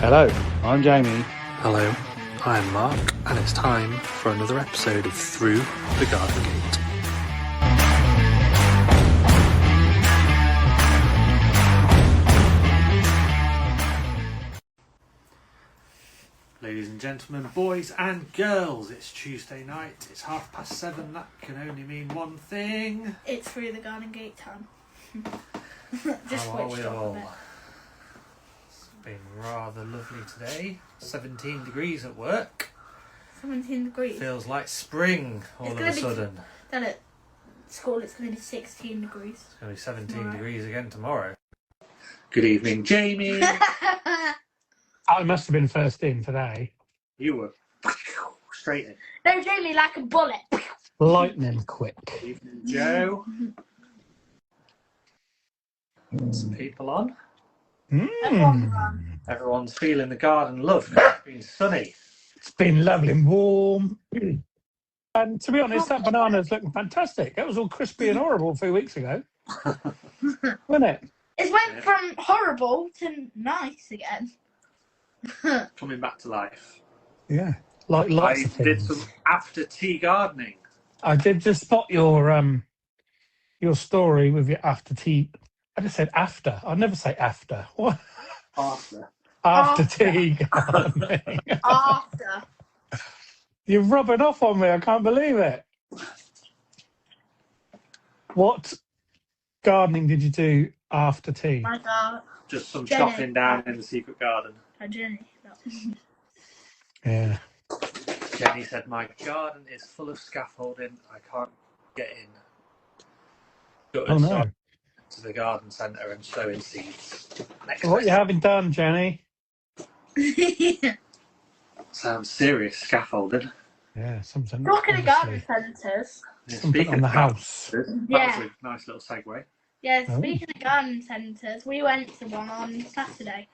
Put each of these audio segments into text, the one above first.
Hello, I'm Jamie. Hello, I'm Mark, and it's time for another episode of Through the Garden Gate. Ladies and gentlemen, boys and girls, it's Tuesday night, it's 7:30, that can only mean one thing. It's Through the Garden Gate time. How are we all? It's been rather lovely today. 17 degrees at work. 17 degrees. Feels like spring all of a sudden. Then at school it's going to be 16 degrees. It's going to be 17 degrees again tomorrow. Good evening, Jamie. I must have been first in today. You were straight in. No, Jamie, like a bullet. Lightning quick. Good evening, Joe. Some people on. Everyone's feeling the garden love. It's been sunny. It's been lovely and warm. And to be honest, that banana's looking fantastic. That was all crispy and horrible a few weeks ago. Wasn't it? It went from horrible to nice again. Coming back to life. Yeah. Like lots I of did things. some after tea gardening. I did just spot your story with your after tea. I just said after. I'd never say after. What? After tea gardening. After. You're rubbing off on me. I can't believe it. What gardening did you do after tea? My God. Just some Jenny. chopping down in the secret garden. Jenny. Yeah. Jenny said, my garden is full of scaffolding. I can't get in. Oh, no. To the garden centre and sowing seeds. What you haven't done, Jenny? Sounds serious scaffolding. Yeah, something. Talking of garden centres. Something on the house. That was a nice little segue. Yeah, speaking of garden centres, we went to one on Saturday.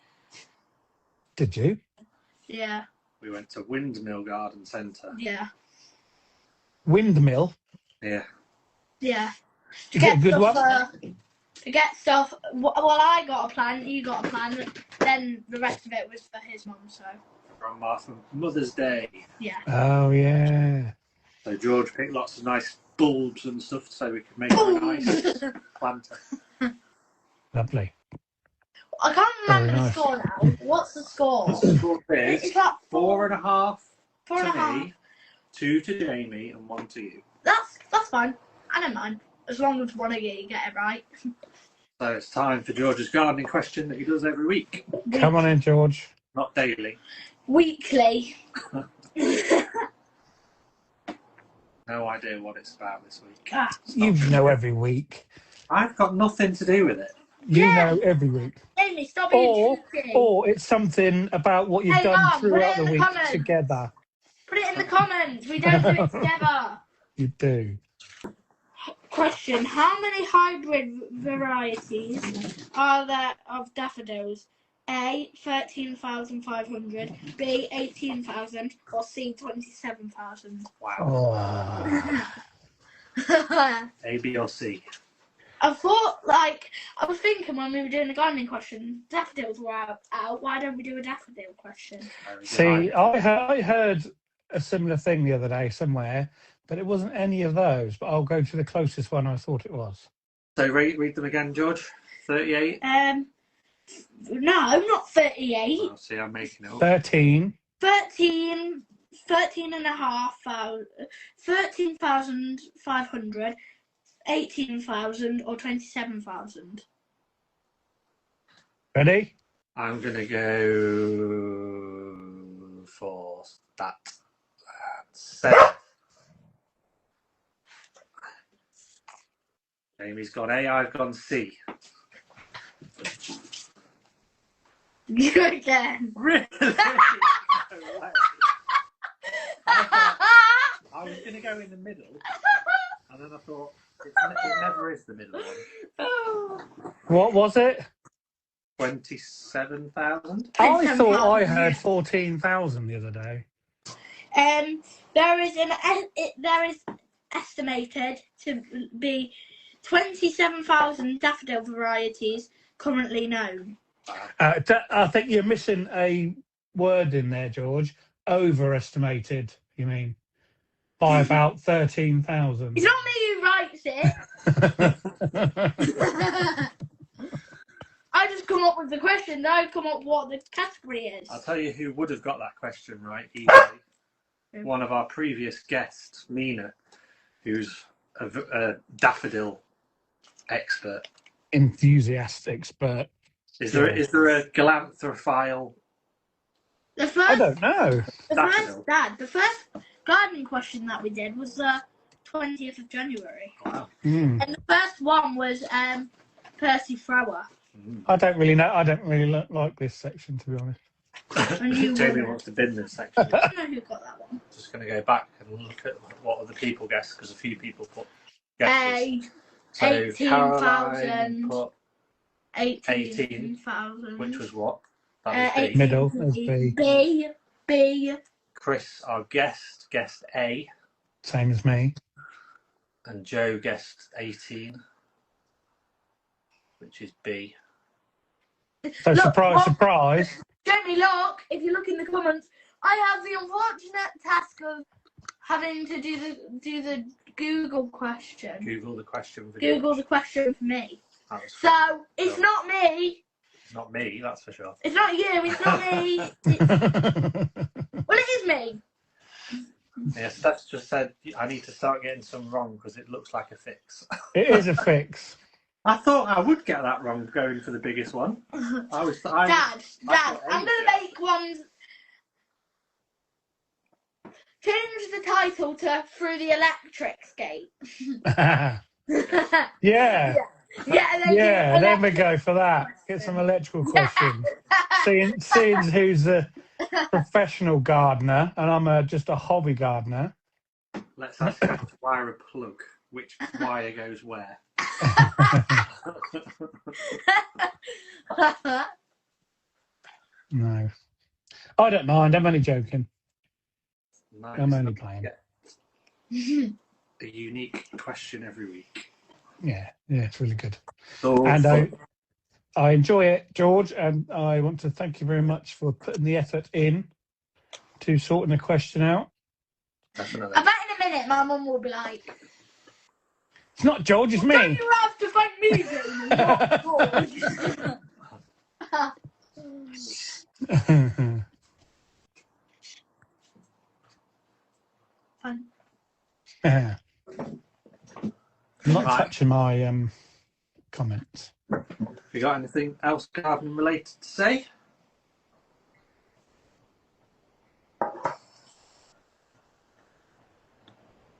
Did you? Yeah. We went to Windmill Garden Centre. Yeah. Windmill? Yeah. Yeah. Is it a good one? To get stuff. Well, I got a plan, you got a plan, then the rest of it was for his mum, so. From Mother's Day. Yeah. Oh, yeah. So George picked lots of nice bulbs and stuff so we could make a nice planter. Lovely. I can't remember Very the nice. score now. What's the score? The score is It's like 4.5 4 and a to half. me, 2 to Jamie, and 1 to you. That's fine. I don't mind. As long as one of you get it right. So it's time for George's gardening question that he does every week. Come on in, George. Not daily. Weekly. No idea what it's about this week. You know every week. I've got nothing to do with it. You know every week. Amy, stop being cheeky. Or it's something about what you've Hey, done Mum, throughout put it in the the week comments. together. Put it in the comments. We don't do it together. You do. Question: how many hybrid varieties are there of daffodils? A, 13,500, B, 18,000, or C, 27,000? Wow. Oh. A, B, or C? I thought, I was thinking when we were doing the gardening question, daffodils were out. Why don't we do a daffodil question? See, I heard a similar thing the other day somewhere, but it wasn't any of those. But I'll go to the closest one I thought it was. So read them again, George. 38? No, not 38. Oh, see, I'm making it up. 13. 13,500, 18,000, or 27,000. Ready? I'm going to go for that. 7. Amy's gone A, I've gone C. You again. Really? No way. I was going to go in the middle, and then I thought, it never is the middle one. Oh. What was it? 27,000? I thought I heard 14,000 the other day. There is estimated to be 27,000 daffodil varieties currently known. I think you're missing a word in there, George. Overestimated, you mean, by about 13,000. It's not me who writes it. I just come up with the question. I come up with what the category is. I'll tell you who would have got that question right easily. One of our previous guests, Mina, who's a daffodil expert. Enthusiast expert. Is there a galanthrophile? I don't know. The first gardening question that we did was the 20th of January. Wow. And the first one was Percy Frower. I don't really know. I don't really like this section, to be honest. Jamie wants to bin this section. I don't know who got that one. Just going to go back and look at what other people guessed, because a few people put guesses. So 18,000. Put 18,000. which was what? That was B. Middle as B. B. Chris, our guest, guessed A. Same as me. And Joe guessed 18, which is B. So look, surprise. Jamie, look, if you look in the comments, I have the unfortunate task of having to do the Google question. Google the question for Google the question for me. So it's not me. It's not me, that's for sure. It's not you. It's not me. Well, it is me. Yeah, Steph's just said I need to start getting some wrong because it looks like a fix. It is a fix. I thought I would get that wrong going for the biggest one. Dad, I'm going to make ones. Change the title to Through the Electric Skate. Yeah. Yeah, then we go for that. Get some electrical questions. seeing who's the professional gardener and I'm just a hobby gardener. Let's ask how to wire a plug. Which wire goes where? No. I don't mind. I'm only joking. Nice. I'm only playing. A unique question every week. Yeah, it's really good. So and I enjoy it, George, and I want to thank you very much for putting the effort in to sorting the question out. Definitely. I bet in a minute my mum will be like, it's not George, it's me. Don't you have to thank me, Jamie, not George. Fun. I'm not touching my comments. Have you got anything else gardening related to say?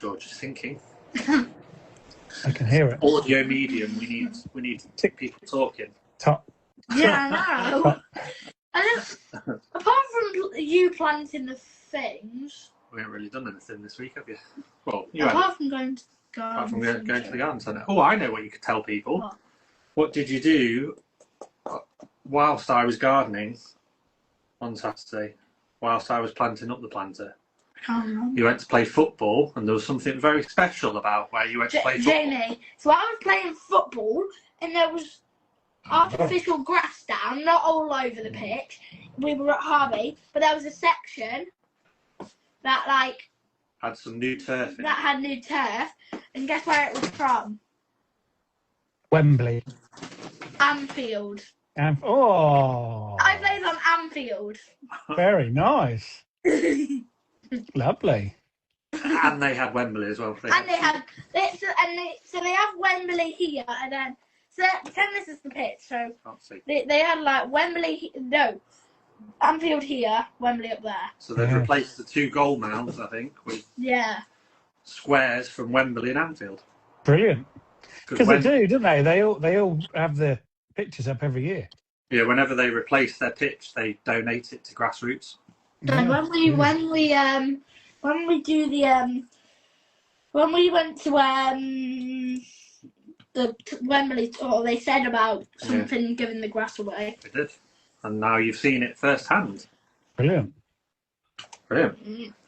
George is thinking. I can hear it. Audio medium. We need people talking. Top. Yeah, I know. Apart from you planting the things. We haven't really done anything this week, have you? Well, apart from going to the garden. Apart from going to the garden centre. Oh, I know what you could tell people. What? What did you do whilst I was gardening on Saturday? Whilst I was planting up the planter? I can't remember. You went to play football, and there was something very special about where you went to play football. Jamie, so I was playing football, and there was artificial grass down, not all over the pitch. We were at Harvey, but there was a section that had some new turf in that had new turf, and guess where it was from? Wembley. Anfield. Oh. I played on Anfield. Very nice. Lovely. And they had Wembley as well. So they have Wembley here, and then pretend this is the pitch. So they had Wembley. No, Anfield here, Wembley up there. So they've replaced the two goal mounds, I think, with squares from Wembley and Anfield. Brilliant. Because they do, don't they? They all have the pictures up every year. Yeah, whenever they replace their pitch, they donate it to grassroots. And when we went to the Wembley tour, they said about something giving the grass away. They did, and now you've seen it firsthand. Brilliant.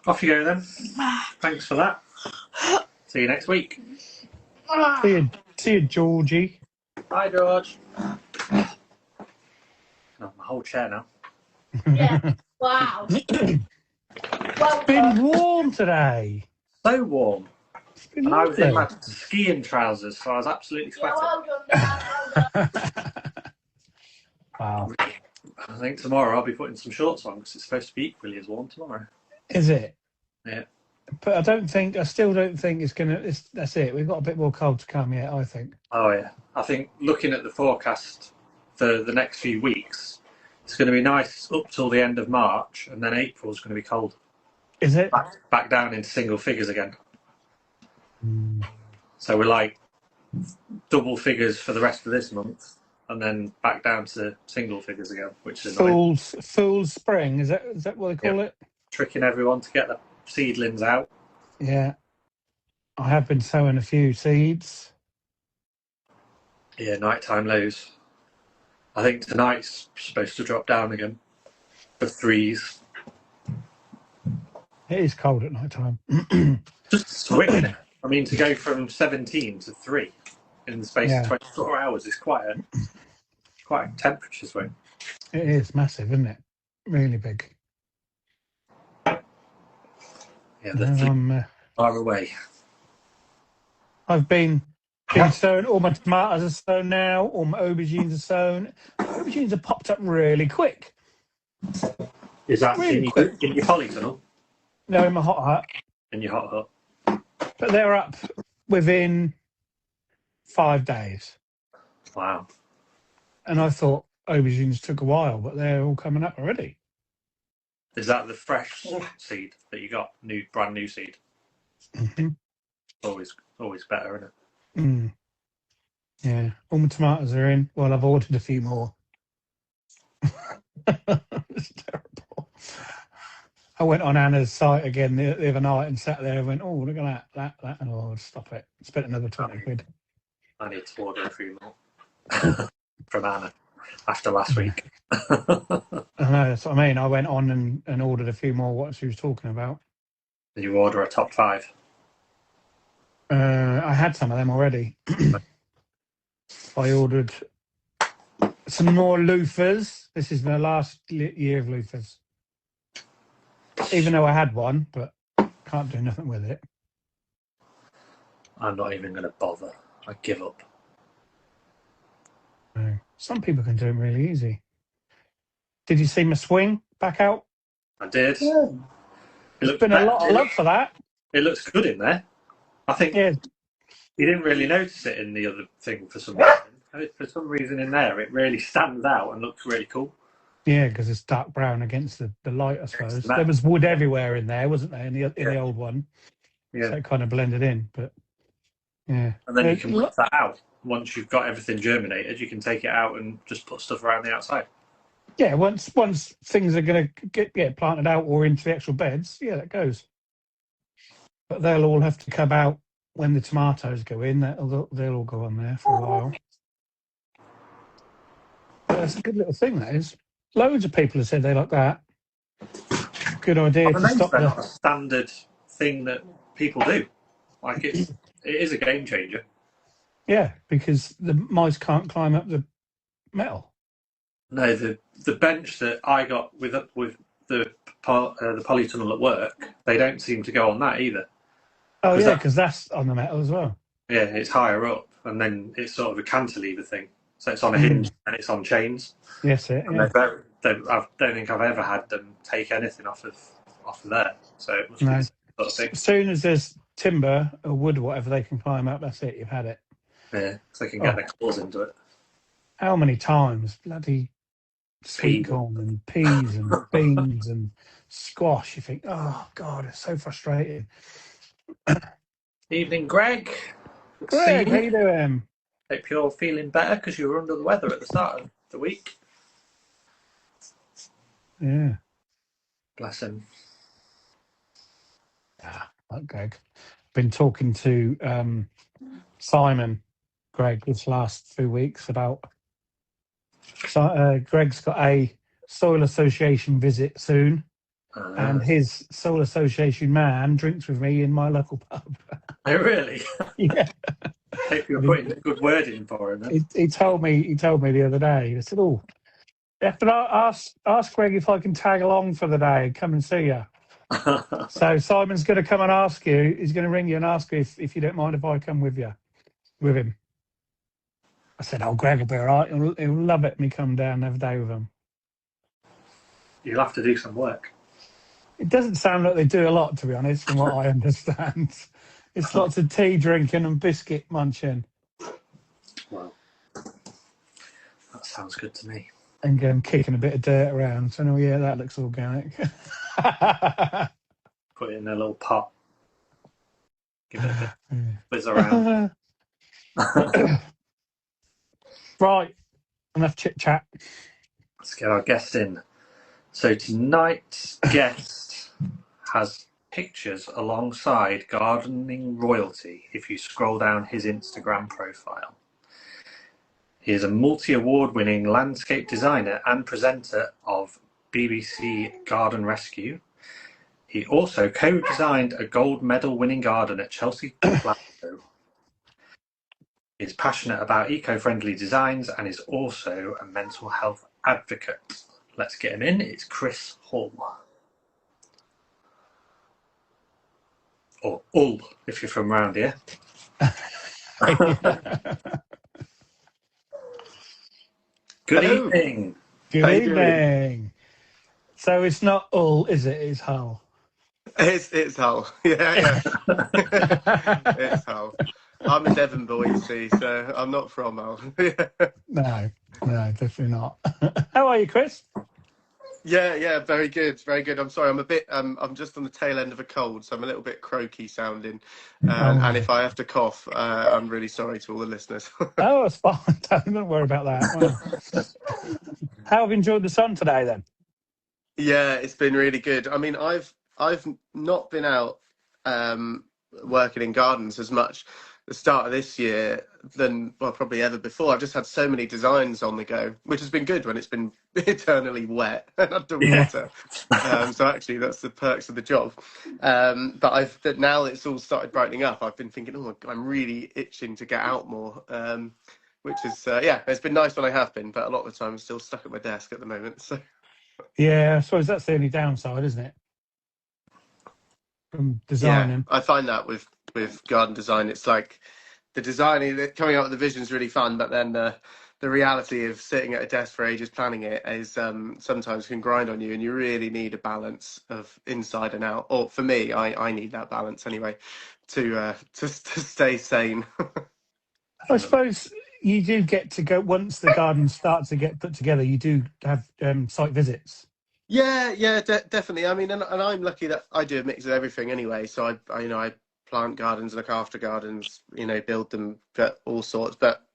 Off you go then. Thanks for that. See you next week. See you, Georgie. Bye, George. can have my whole chair now. Yeah. Wow. Well It's been done. warm today. So warm. It's been And I was in my lovely. skiing trousers, so I was absolutely Yeah, sweating. well done, Dad. Well done. Wow. I think tomorrow I'll be putting some shorts on because it's supposed to be equally as warm tomorrow. Is it? Yeah. But I still don't think it's going to, that's it. We've got a bit more cold to come yet, I think. Oh, yeah. I think looking at the forecast for the next few weeks, it's going to be nice up till the end of March, and then April's going to be cold. Is it? Back down into single figures again. Mm. So we're like double figures for the rest of this month, and then back down to single figures again, which is annoying. Fool's Spring, is that what they call it? Tricking everyone to get the seedlings out. Yeah. I have been sowing a few seeds. Yeah, nighttime lows. I think tonight's supposed to drop down again for 3s. It is cold at night time. Just swing. I mean, to go from 17 to 3 in the space of 24 hours is quite a temperature swing. It is massive, isn't it? Really big. Yeah, the far away. I've been sown. All my tomatoes are sown now. All my aubergines are sown. Aubergines have popped up really quick. Is that really in your polytunnel? No, in my hot hut. In your hot hut. But they're up within 5 days. Wow. And I thought aubergines took a while, but they're all coming up already. Is that the fresh seed that you got? Brand new seed? Mm-hmm. Always better, isn't it? Mm. Yeah. All my tomatoes are in. Well, I've ordered a few more. It's terrible. I went on Anna's site again the other night and sat there and went, oh, look at that. And I'll stop it. Spent another 20 quid. I need to order a few more from Anna after last week. I know, that's what I mean. I went on and ordered a few more what she was talking about. Did you order a top 5? I had some of them already. I ordered some more loofahs. This is my last year of loofahs. Even though I had one, but can't do nothing with it. I'm not even going to bother. I give up. No. Some people can do them really easy. Did you see my swing back out? I did. Yeah. There's been a lot of love for that. It looks good in there. I think you didn't really notice it in the other thing for some reason. For some reason in there, it really stands out and looks really cool. Yeah, because it's dark brown against the light, I suppose. There was wood everywhere in there, wasn't there, in the old one? Yeah. So it kind of blended in, but yeah. And then you can whip that out. Once you've got everything germinated, you can take it out and just put stuff around the outside. Yeah, once things are going to get planted out or into the actual beds, yeah, that goes. But they'll all have to come out when the tomatoes go in. They'll all go on there for a while. But that's a good little thing, that is. Loads of people have said they like that. Good idea to stop the not a standard thing that people do. Like it is a game changer. Yeah, because the mice can't climb up the metal. No, the bench that I got with the polytunnel at work, they don't seem to go on that either. Oh yeah, because that's on the metal as well. Yeah, it's higher up, and then it's sort of a cantilever thing. So it's on a hinge and it's on chains. Yes, it. Yeah. I don't think I've ever had them take anything off of there. So it must be the sort of thing. As soon as there's timber or wood or whatever they can climb up, that's it. You've had it. Yeah, so they can get their claws into it. How many times bloody sweet corn and peas and beans and squash? You think, oh God, it's so frustrating. Evening, Greg. Greg, how you doing? Hope you're feeling better because you were under the weather at the start of the week. Yeah. Bless him. Like Greg. Been talking to Simon, Greg, this last few weeks about. Greg's got a Soil Association visit soon, and his Soil Association man drinks with me in my local pub. Oh, really? Yeah. Hope you're putting a good word in for him. Then. He told me the other day. He said, "Oh, After I ask Greg if I can tag along for the day, come and see you. So Simon's going to come and ask you. He's going to ring you and ask you if you don't mind if I come with him. I said, "Oh, Greg will be all right. He'll love it. Me come down and have a day with him." You'll have to do some work. It doesn't sound like they do a lot, to be honest, from what I understand. It's lots of tea drinking and biscuit munching. Well, that sounds good to me. And kicking a bit of dirt around. So, no, yeah, that looks organic. Put it in a little pot. Give it a bit whiz around. Right, enough chit chat. Let's get our guest in. So tonight's guest has pictures alongside gardening royalty if you scroll down his Instagram profile. He is a multi-award winning landscape designer and presenter of BBC Garden Rescue. He also co-designed a gold medal winning garden at Chelsea Glasgow. He is passionate about eco-friendly designs and is also a mental health advocate. Let's get him in. It's Chris Hull. Or Hull, if you're from around here. Good evening. Good evening. So it's not Hull, is it? It's Hull. It's Hull. Yeah. It's Hull. I'm a Devon boy, you see, so I'm not from Hull. No, definitely not. How are you, Chris? Yeah, very good, very good. I'm sorry, I'm a bit, I'm just on the tail end of a cold, so I'm a little bit croaky sounding. And if I have to cough, I'm really sorry to all the listeners. Oh, it's fine. Don't worry about that. Well, how have you enjoyed the sun today, then? Yeah, it's been really good. I mean, I've not been out working in gardens as much the start of this year than probably ever before. I've just had so many designs on the go, which has been good when it's been eternally wet and underwater. So actually, that's the perks of the job. But now that it's all started brightening up, I've been thinking, oh, I'm really itching to get out more. Which is it's been nice when I have been, but a lot of the time I'm still stuck at my desk at the moment. So yeah, I suppose that's the only downside, isn't it? From designing. Yeah, I find that with garden design, it's like the designing, coming up with the vision is really fun, but then the reality of sitting at a desk for ages planning it is sometimes can grind on you, and you really need a balance of inside and out. Or for me, I need that balance anyway to stay sane. I suppose you do get to go once the gardens start to get put together. You do have site visits. Yeah, definitely. I mean, and I'm lucky that I do a mix of everything anyway. So I plant gardens, look after gardens, build them, all sorts. But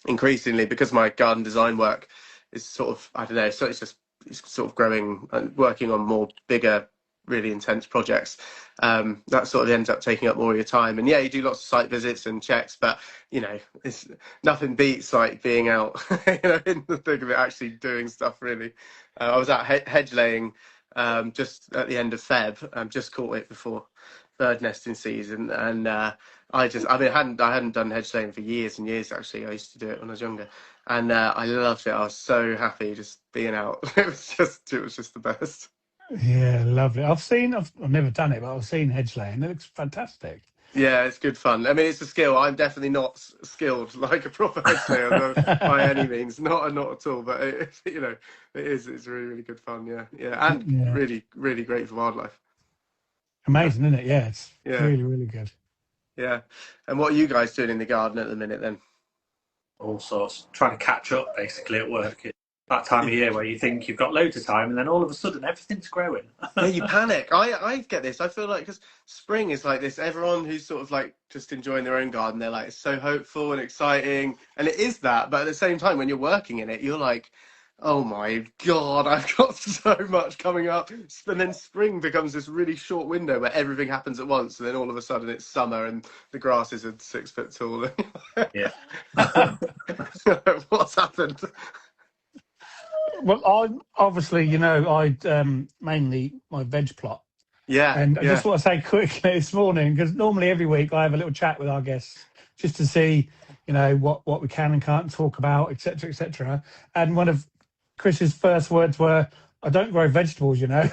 increasingly, because my garden design work is sort of, I don't know, so it's sort of growing and working on more bigger, really intense projects. That sort of ends up taking up more of your time. And yeah, you do lots of site visits and checks, but it's nothing beats like being out, in the thick of it, actually doing stuff really. I was out hedge laying just at the end of Feb. Just caught it before bird nesting season, and I hadn't done hedge laying for years and years. Actually, I used to do it when I was younger, and I loved it. I was so happy just being out. It was just the best. Yeah, lovely. I've never done it, but I've seen hedge laying. It looks fantastic. Yeah, it's good fun. I mean, it's a skill. I'm definitely not skilled like a proper hedge layer by any means. Not at all. But it's really, really good fun. Yeah, and really, really great for wildlife. Amazing, isn't it? Yeah, it's really, really good. Yeah. And what are you guys doing in the garden at the minute then? All sorts. Trying to catch up basically at work. It's that time of year where you think you've got loads of time, and then all of a sudden everything's growing. Yeah, you panic. I get this. I feel like because spring is like this. Everyone who's sort of like just enjoying their own garden, they're like, it's so hopeful and exciting, and it is that. But at the same time, when you're working in it, you're like, oh my God, I've got so much coming up. And then spring becomes this really short window where everything happens at once, and then all of a sudden it's summer and the grasses are 6 foot tall. Yeah. What's happened? Well, I obviously, I mainly my veg plot. Yeah. And I just want to say quickly this morning, because normally every week I have a little chat with our guests just to see, what we can and can't talk about, etc., etc. And one of Chris's first words were, "I don't grow vegetables, you know."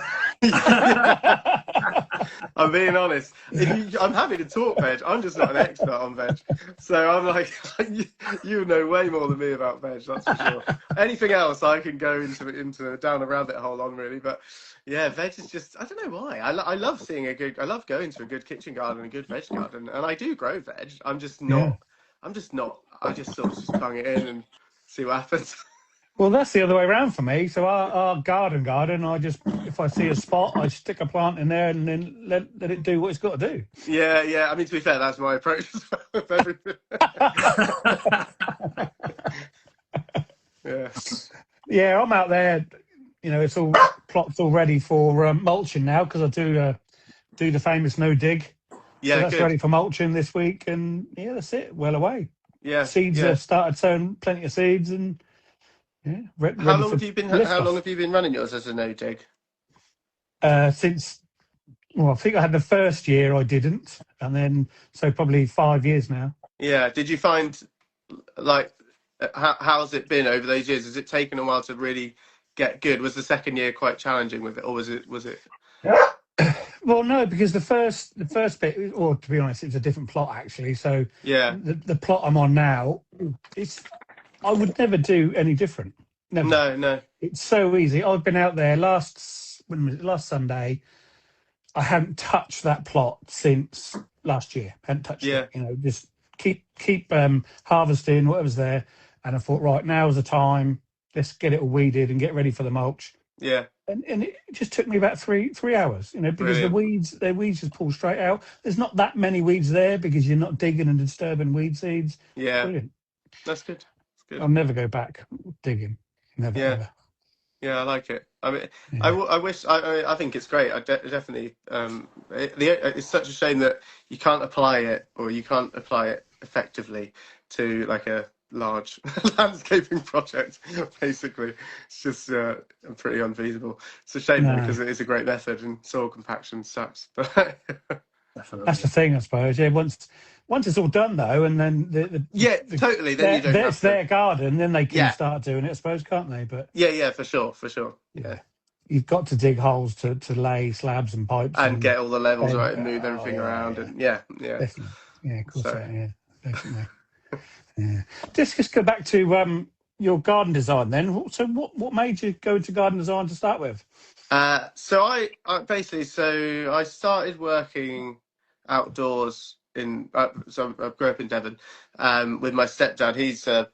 I'm being honest. I'm happy to talk veg. I'm just not an expert on veg. So I'm like, you know way more than me about veg, that's for sure. Anything else I can go into down a rabbit hole on, really. But yeah, veg is just, I don't know why. I love I love going to a good kitchen garden, a good veg garden. And I do grow veg. I just sort of just tongue it in and see what happens. Well, that's the other way around for me. So our garden, I just, if I see a spot, I stick a plant in there and then let it do what it's got to do. Yeah. I mean, to be fair, that's my approach as well with everything. Yeah, I'm out there. You know, it's all plots all ready for mulching now because I do the famous no dig. Yeah, so that's good. ready for mulching this week, and yeah, that's it. Well away. Yeah, seeds have started sowing plenty of seeds, and yeah. How long have you been running yours as a no dig? Since, well, I think I had the first year I didn't, and then so probably 5 years now. Yeah. Did you find, like, how's it been over those years? Has it taken a while to really get good? Was the second year quite challenging with it, or was it? Well, no, because the first bit, or to be honest, it's a different plot actually. So yeah, the plot I'm on now, I would never do any different. Never. No. It's so easy. I've been out there last Sunday. I haven't touched that plot since last year. Hadn't touched it. You know, just keep harvesting whatever's there. And I thought, right, now's the time. Let's get it all weeded and get ready for the mulch. Yeah. And it just took me about three hours, you know, because Brilliant. the weeds just pull straight out. There's not that many weeds there because you're not digging and disturbing weed seeds. Yeah. Brilliant. That's good. I'll never go back digging. Never, ever. Yeah, I like it. I mean, I think it's great. I definitely. It's such a shame that you can't apply it, or you can't apply it effectively to like a large landscaping project. Basically, it's just pretty unfeasible. It's a shame because it is a great method, and soil compaction sucks. But that's the thing, I suppose. Yeah, once it's all done though, and then totally. Then you don't have it's their garden, then they can start doing it, I suppose, can't they? But yeah, for sure. Yeah, you've got to dig holes to lay slabs and pipes and get all the levels right and move everything around, and definitely. Yeah, of course, definitely. Yeah, just go back to your garden design then. So what made you go into garden design to start with? So I started working outdoors so I grew up in Devon with my stepdad. He's a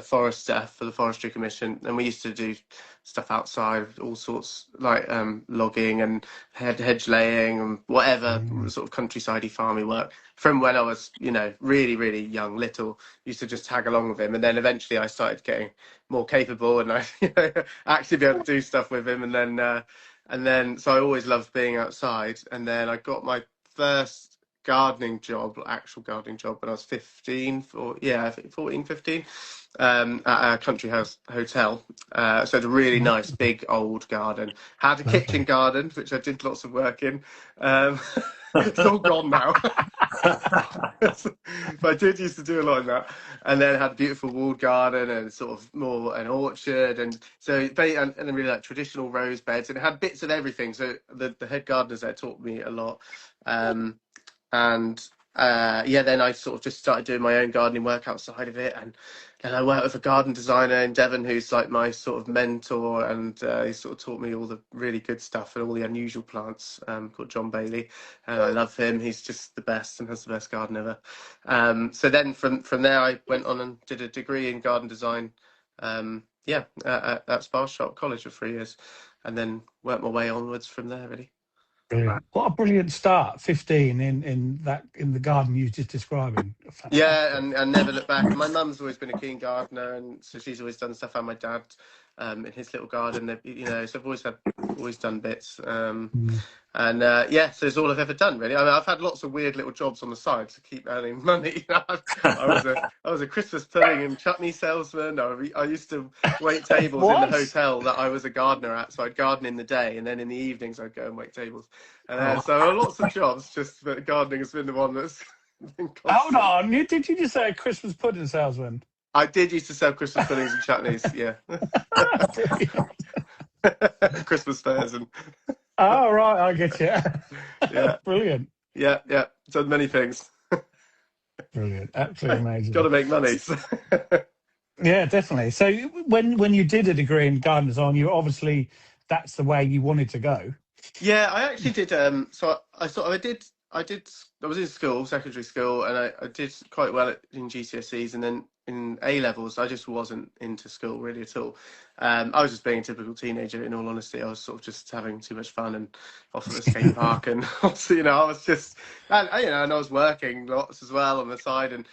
forester for the Forestry Commission, and we used to do stuff outside, all sorts, like logging and hedge laying and whatever sort of countryside-y farmy work from when I was, you know, really, really young, little. Used to just tag along with him, and then eventually I started getting more capable, and I actually be able to do stuff with him, and then so I always loved being outside, and then I got my first actual gardening job when I was 15, 14, 15, at a country house hotel. So it's a really nice big old garden. Had a kitchen garden, which I did lots of work in. It's all gone now. But I did used to do a lot in that. And then had a beautiful walled garden and sort of more an orchard, and so and then really like traditional rose beds, and it had bits of everything. So the head gardeners there taught me a lot. Then I sort of just started doing my own gardening work outside of it, and then I worked with a garden designer in Devon who's like my sort of mentor, and he sort of taught me all the really good stuff and all the unusual plants, called John Bailey, and I love him. He's just the best and has the best garden ever. So then from there I went on and did a degree in garden design at Sparshot College for 3 years, and then worked my way onwards from there, really. Brilliant. What a brilliant start, 15 in the garden you were just describing. Fantastic. Yeah, and never look back. My mum's always been a keen gardener, and so she's always done stuff. And my dad, in his little garden, you know, so I've always done bits. So it's all I've ever done, really. I mean, I've had lots of weird little jobs on the side to keep earning money. I was a Christmas pudding and chutney salesman. I used to wait tables in the hotel that I was a gardener at, so I'd garden in the day, and then in the evenings I'd go and wait tables. So lots of jobs, but gardening has been the one that's been constant. Hold on, did you just say a Christmas pudding salesman? I did used to sell Christmas puddings and chutneys. Yeah, Christmas fairs and Oh, right, I get you. yeah, Brilliant. yeah. Done many things. Brilliant. Absolutely amazing. Got to make money. Yeah, definitely. So when you did a degree in garden design, you obviously that's the way you wanted to go. Yeah, I actually did. So I was in school, secondary school, and I did quite well in GCSEs, and then in A levels, I just wasn't into school really at all. I was just being a typical teenager. In all honesty, I was sort of just having too much fun and off at the skate park, and also, I was just, and I was working lots as well on the side, and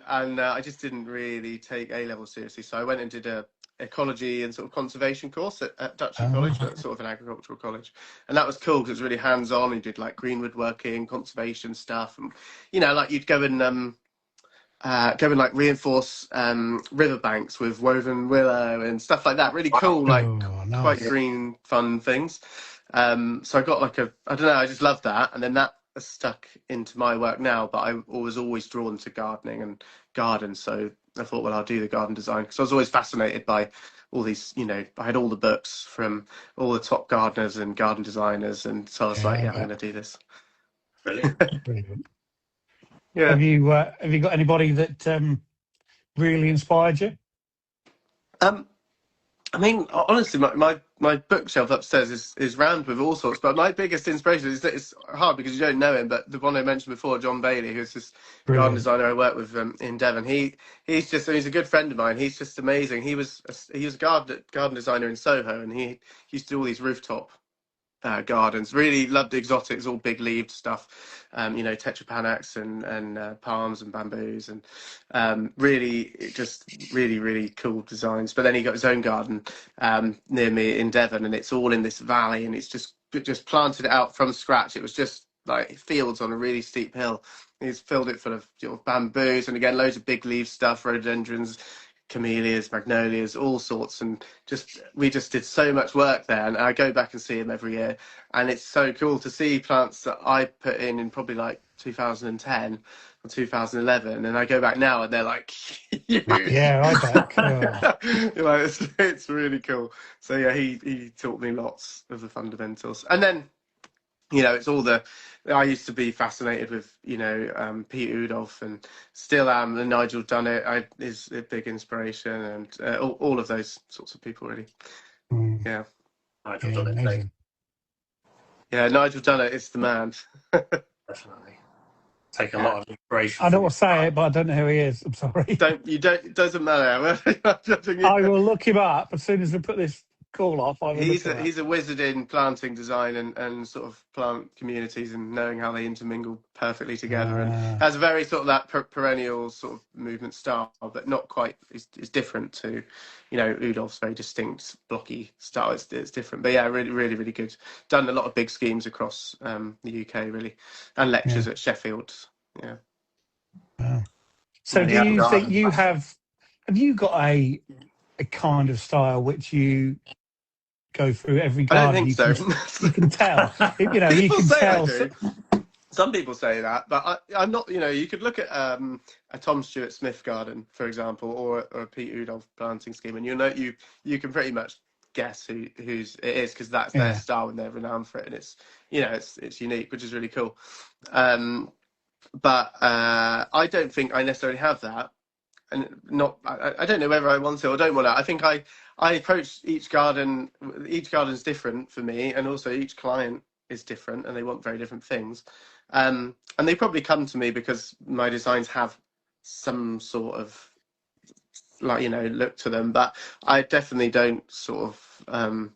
I just didn't really take A level seriously. So I went and did a ecology and sort of conservation course at Dutchley College, but sort of an agricultural college, and that was cool because it was really hands-on. You did like greenwood working, conservation stuff, and like you'd go and like reinforce riverbanks with woven willow and stuff like that. Really cool, like nice. quite green, fun things. So I got like I don't know, I just loved that, and then that has stuck into my work now. But I was always drawn to gardening and gardens, so I thought, well, I'll do the garden design because I was always fascinated by all these, I had all the books from all the top gardeners and garden designers, and so I was like, yeah, I'm going to do this. Brilliant. Brilliant. Yeah. Have you got anybody that really inspired you? I mean, honestly, my bookshelf upstairs is rammed with all sorts. But my biggest inspiration is that it's hard because you don't know him. But the one I mentioned before, John Bailey, who's this garden designer I work with in Devon, he's a good friend of mine. He's just amazing. He was a garden designer in Soho, and he used to do all these rooftop gardens. Really loved the exotics, all big leaved stuff, tetrapanax and palms and bamboos, and really cool designs. But then he got his own garden near me in Devon, and it's all in this valley, and it's just planted it out from scratch. It was just like fields on a really steep hill. He's filled it full of bamboos, and again loads of big leaf stuff, rhododendrons, camellias, magnolias, all sorts, and we just did so much work there. And I go back and see him every year, and it's so cool to see plants that I put in probably like 2010 or 2011, and I go back now and they're like huge. Yeah, I bet. It's really cool. So yeah, he taught me lots of the fundamentals, and then it's all I used to be fascinated with, Pete Udolph, and still am, and Nigel Dunnett is a big inspiration, and all of those sorts of people, really. Yeah. Nigel Dunnett. Yeah, Nigel Dunnett is the man. Definitely. Take a lot of inspiration. I don't want to say it, but I don't know who he is. I'm sorry. It doesn't matter. I will look him up as soon as we put this call off. He's a wizard in planting design and sort of plant communities and knowing how they intermingle perfectly together, and has a very sort of that perennial sort of movement style, but not quite. It's different to, Udolph's very distinct blocky style. It's different, but yeah, really, really, really good. Done a lot of big schemes across the UK, really, and lectures at Sheffield. Yeah. Wow. So do you think you have you got a kind of style which you go through every garden? I don't think so. You can tell. You can tell. Some people say that, but I'm not. You could look at a Tom Stewart Smith garden, for example, or a Pete Udolph planting scheme, and you can pretty much guess whose it is, because that's their style and they're renowned for it, and it's it's unique, which is really cool. But I don't think I necessarily have that, and I don't know whether I want to or don't want to. I think I approach each garden. Each garden's different for me, and also each client is different, and they want very different things. And they probably come to me because my designs have some sort of look to them. But I definitely don't sort of.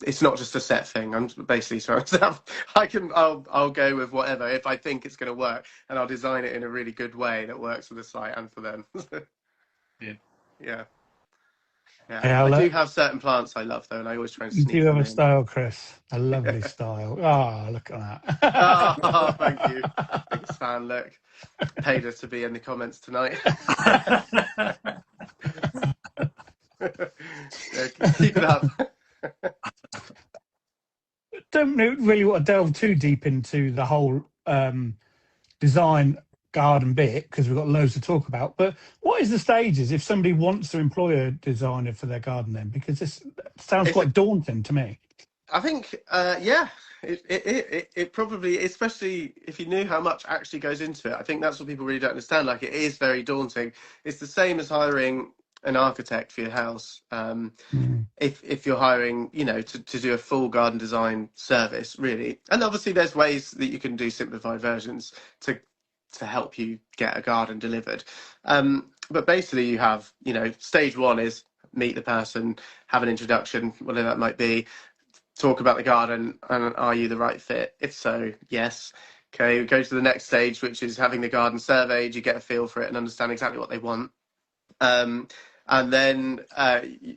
It's not just a set thing. I'm basically trying to I'll go with whatever if I think it's going to work, and I'll design it in a really good way that works for the site and for them. Yeah. I do have certain plants I love, though, and I always try and sneak them in. You do have a style, Chris. A lovely style. Oh, look at that. Oh, thank you. Biggest fan, look. Paid us to be in the comments tonight. Keep it up. Don't really want to delve too deep into the whole design garden bit because we've got loads to talk about. But what is the stages if somebody wants to employ a designer for their garden then? Because this sounds quite daunting to me. I think, yeah, it probably, especially if you knew how much actually goes into it. I think that's what people really don't understand. Like, it is very daunting. It's the same as hiring an architect for your house. If you're hiring, to do a full garden design service, really. And obviously, there's ways that you can do simplified versions to help you get a garden delivered. But basically, you have, stage one is meet the person, have an introduction, whatever that might be. Talk about the garden, and are you the right fit? If so, yes. Okay, we go to the next stage, which is having the garden surveyed. You get a feel for it and understand exactly what they want. And then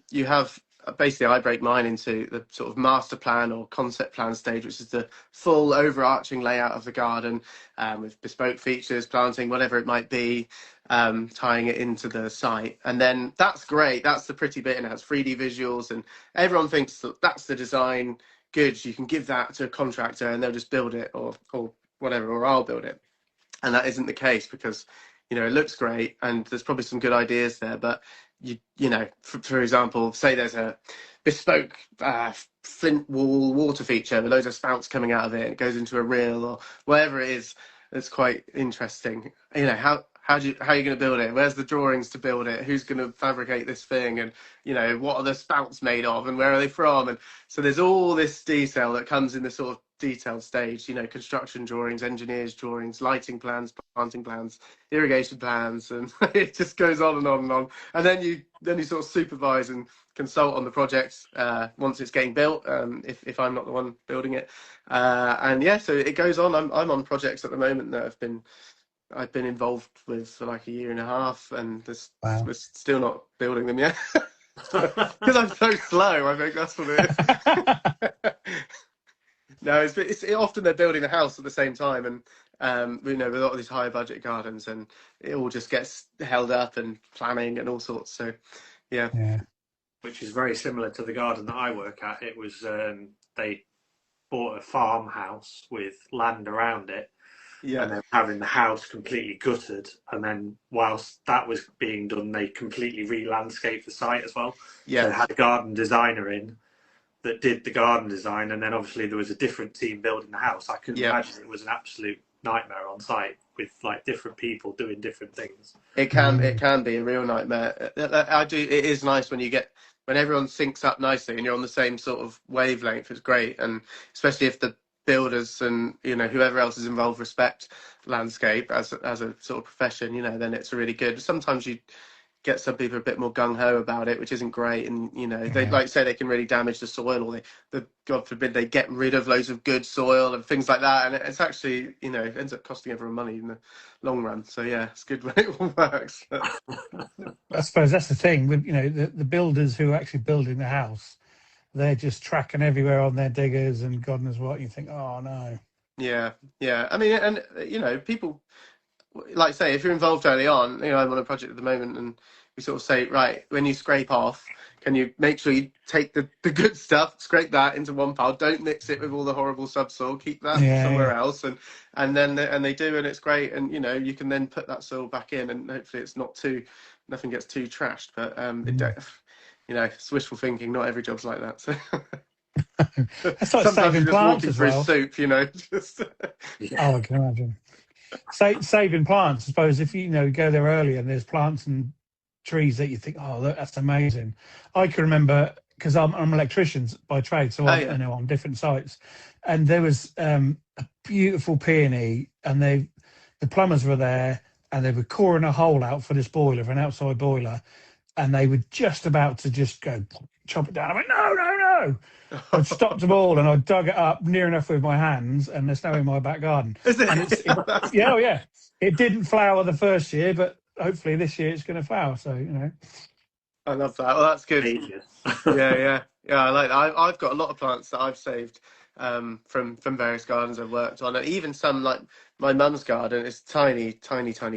you have, basically, I break mine into the sort of master plan or concept plan stage, which is the full overarching layout of the garden, with bespoke features, planting, whatever it might be, tying it into the site. And then that's great. That's the pretty bit, and it has 3D visuals, and everyone thinks that that's the design goods. You can give that to a contractor and they'll just build it, or whatever, or I'll build it. And that isn't the case, because it looks great and there's probably some good ideas there, but for example, say there's a bespoke flint wall water feature with loads of spouts coming out of it, and it goes into a reel or whatever it is. It's quite interesting. How are you going to build it? Where's the drawings to build it? Who's going to fabricate this thing? And what are the spouts made of, and where are they from? And so there's all this detail that comes in the sort of detailed stage. Construction drawings, engineers drawings, lighting plans, planting plans, irrigation plans, and it just goes on and on and on. And then you sort of supervise and consult on the project once it's getting built, if I'm not the one building it. And yeah, so it goes on. I'm on projects at the moment that I've been involved with for like a year and a half, and we're still not building them yet. Because I'm so slow, I think that's what it is. No, it's often they're building the house at the same time, and with a lot of these higher budget gardens, and it all just gets held up, and planning and all sorts. So, yeah. Which is very similar to the garden that I work at. It was they bought a farmhouse with land around it, and then having the house completely gutted, and then whilst that was being done, they completely re-landscaped the site as well. Yeah, so they had a garden designer in that did the garden design, and then obviously there was a different team building the house. I couldn't imagine it was an absolute nightmare on site with like different people doing different things. It can be a real nightmare. It is nice when everyone syncs up nicely and you're on the same sort of wavelength. It's great, and especially if the builders and whoever else is involved respect landscape as a sort of profession. Then it's really good. Sometimes you get some people a bit more gung-ho about it, which isn't great, and they like say they can really damage the soil, or they God forbid they get rid of loads of good soil and things like that, and it's actually it ends up costing everyone money in the long run. So yeah, it's good when it all works. I suppose that's the thing with the builders who are actually building the house. They're just tracking everywhere on their diggers and God knows what. You think, oh no. Yeah. I mean, and people, like say, if you're involved early on, I'm on a project at the moment, and we sort of say, right, when you scrape off, can you make sure you take the good stuff, scrape that into one pile, don't mix it with all the horrible subsoil, keep that somewhere else, and then they do, and it's great, and you can then put that soil back in, and hopefully it's nothing gets too trashed, but it's wishful thinking. Not every job's like that. So that's like saving plants as well. Soup, just... Oh, I can imagine. Saving plants, I suppose. If you go there early and there's plants and trees that you think, oh, look, that's amazing. I can remember, because I'm an electrician by trade, so I'm on different sites, and there was a beautiful peony, and the plumbers were there, and they were coring a hole out for this boiler, for an outside boiler, and they were just about to just go chop it down. I went, no. I stopped them all, and I dug it up near enough with my hands, and there's now in my back garden. Is it? And yeah. It didn't flower the first year, but hopefully this year it's going to flower. So I love that. Well, that's good. Yeah. I like that. I've got a lot of plants that I've saved from various gardens I've worked on, and even some like my mum's garden is tiny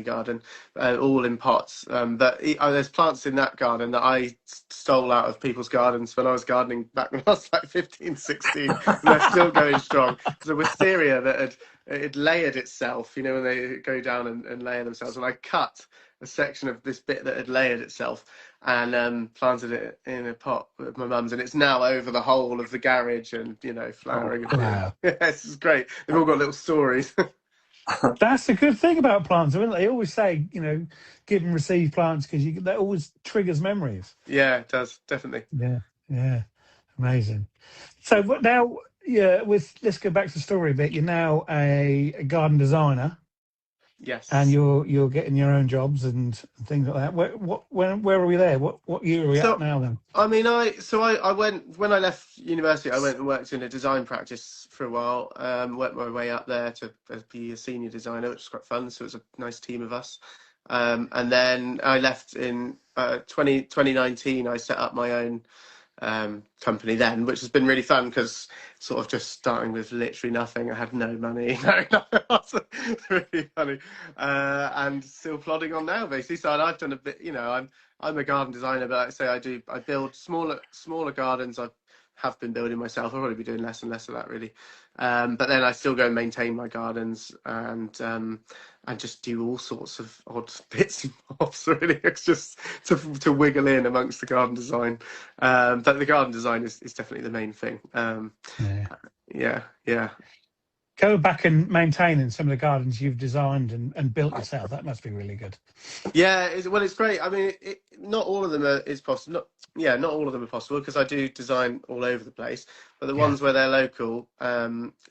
garden, all in pots. But there's plants in that garden that I stole out of people's gardens when I was gardening back when I was like 15, 16, and they're still going strong. There's a wisteria that had layered itself, you know, when they go down and layer themselves, and I cut a section of this bit that had layered itself and planted it in a pot with my mum's, and it's now over the whole of the garage and, you know, flowering. Wow. Yes, it's great. They've all got little stories. That's the good thing about plants, isn't it? They always say, you know, give and receive plants because that always triggers memories. Yeah, it does, definitely. Yeah, amazing. So what now? Yeah, let's go back to the story a bit. You're now a garden designer, Yes. and you're getting your own jobs and things like that. Where are we there? What year are we at now then? I mean, I went when I left university. I went and worked in a design practice for a while. Worked my way up there to be a senior designer, which was quite fun. So it was a nice team of us. And then I left in 2019. I set up my own company then, which has been really fun because sort of just starting with literally nothing. I had no money. It's really funny, and still plodding on now basically. So I've done a bit, you know, I'm a garden designer, but like I say I build smaller gardens. I have been building myself. I'll probably be doing less and less of that really, but then I still go and maintain my gardens and just do all sorts of odd bits and bobs really. It's just to wiggle in amongst the garden design, but the garden design is definitely the main thing. Yeah. Go back and maintaining some of the gardens you've designed and built yourself. That must be really good. Yeah, it's great. I mean, not all of them is possible. Not all of them are possible because I do design all over the place. But the ones where they're local,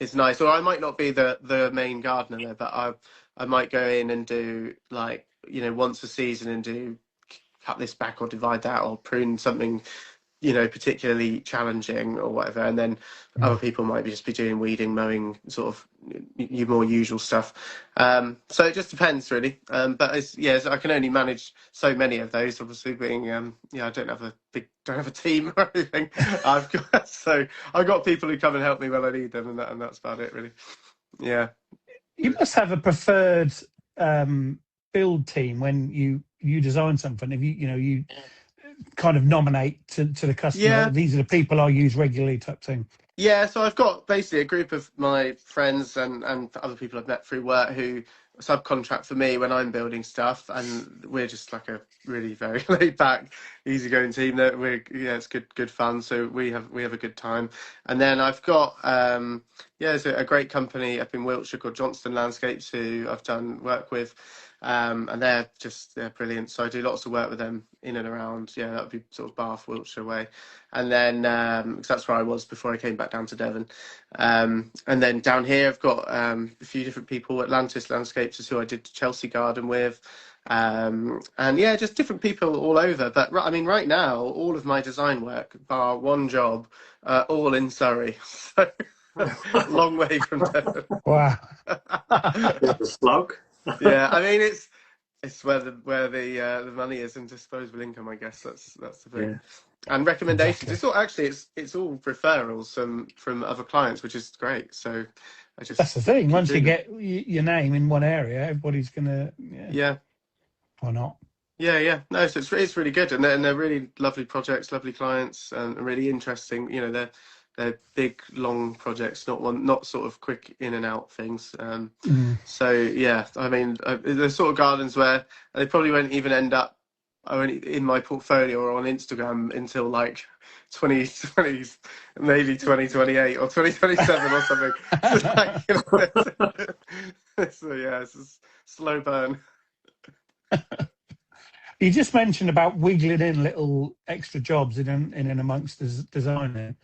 is nice. Or I might not be the main gardener there, but I might go in and do like, you know, once a season and do cut this back or divide that or prune something, you know, particularly challenging or whatever, and then other people might just be doing weeding, mowing, sort of your more usual stuff. So it just depends really. But I can only manage so many of those. Obviously, being I don't have a team or anything. I've got people who come and help me when I need them, and that's about it really. Yeah. You must have a preferred build team when you design something. If you kind of nominate to the customer, Yeah. These are the people I use regularly type thing. Yeah, so I've got basically a group of my friends and other people I've met through work who subcontract for me when I'm building stuff, and we're just like a really very laid back, easygoing team. That it's good fun. So we have a good time. And then I've got there's a great company up in Wiltshire called Johnston Landscapes who I've done work with. And they're brilliant. So I do lots of work with them in and around. Yeah, that would be sort of Bath, Wiltshire way. And then because that's where I was before I came back down to Devon. And then down here I've got a few different people. Atlantis Landscapes is who I did Chelsea Garden with. And yeah, just different people all over. But I mean, right now all of my design work, bar one job, all in Surrey. So long way from Devon. Wow. The slog. Yeah, I mean it's where the money is and disposable income. I guess that's the thing. Yeah. And recommendations. Exactly. It's all referrals from other clients, which is great. So that's the thing. Once you get your name in one area, everybody's gonna why not? Yeah. No, so it's really good, and they're really lovely projects, lovely clients, and really interesting. You know, they're big, long projects, not sort of quick in and out things. So yeah, I mean, the sort of gardens where they probably won't even end up in my portfolio or on Instagram until like 2020, maybe 2028 or 2027 or something. So yeah, it's a slow burn. You just mentioned about wiggling in little extra jobs in and amongst designing.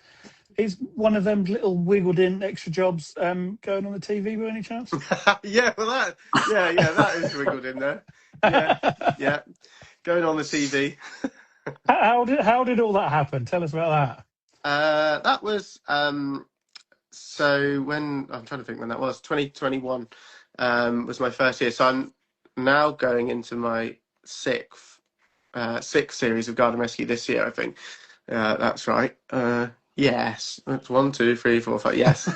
Is one of them little wiggled in extra jobs going on the TV by any chance? Yeah, well that is wiggled in there. Yeah, going on the TV. How did all that happen? Tell us about that. That was so when I'm trying to think when that was 2021 was my first year. So I'm now going into my sixth series of Garden Rescue this year, I think. That's right. Yes, it's 1, 2, 3, 4, 5. Yes,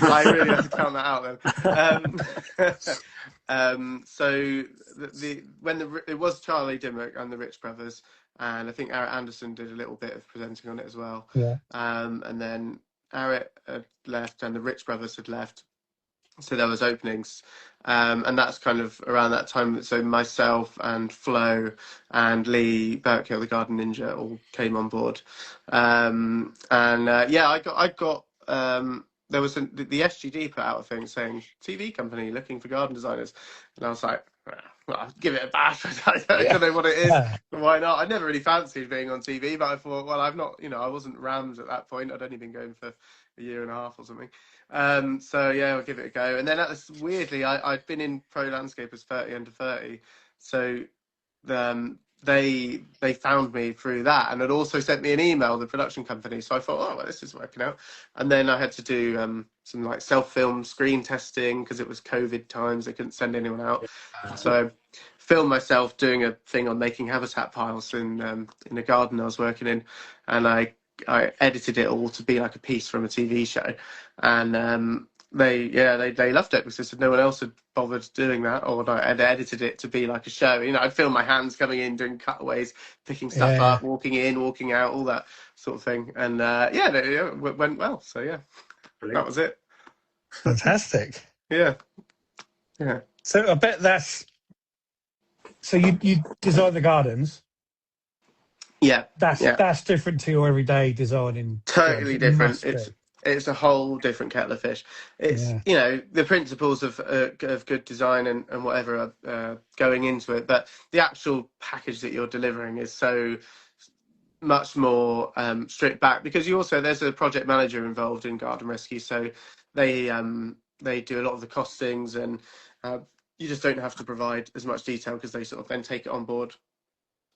I really have to count that out then. So it was Charlie Dimmock and the Rich Brothers, and I think Eric Anderson did a little bit of presenting on it as well. Yeah. And then Eric had left, and the Rich Brothers had left. So there was openings, and that's kind of around that time. So myself and Flo and Lee Burkill, the Garden Ninja, all came on board, and yeah, I got there was the SGD put out a thing saying TV company looking for garden designers, and I was like, well, I'll give it a bash. I don't know what it is. Why not? I never really fancied being on TV, but I thought, well, I've not, I wasn't rammed at that point. I'd only been going for a year and a half or something. So yeah, I'll give it a go. And then weirdly, I'd been in Pro Landscapers 30 under 30, so they found me through that, and had also sent me an email, the production company. So I thought, oh, well, this is working out. And then I had to do some like self-film screen testing because it was COVID times. They couldn't send anyone out. So I filmed myself doing a thing on making habitat piles in a garden I was working in, and I edited it all to be like a piece from a TV show, and they loved it because they said no one else had bothered doing that, or I'd edited it to be like a show. I'd film my hands coming in, doing cutaways, picking stuff up, walking in, walking out, all that sort of thing, and it went well. So yeah, brilliant. That was it. Fantastic. Yeah. So I bet that's. So you design the gardens. Yeah, that's different to your everyday designing. Totally different. It's a whole different kettle of fish. It's the principles of good design and whatever are going into it, but the actual package that you're delivering is so much more stripped back, because there's a project manager involved in garden rescue, so they do a lot of the costings, and you just don't have to provide as much detail because they sort of then take it on board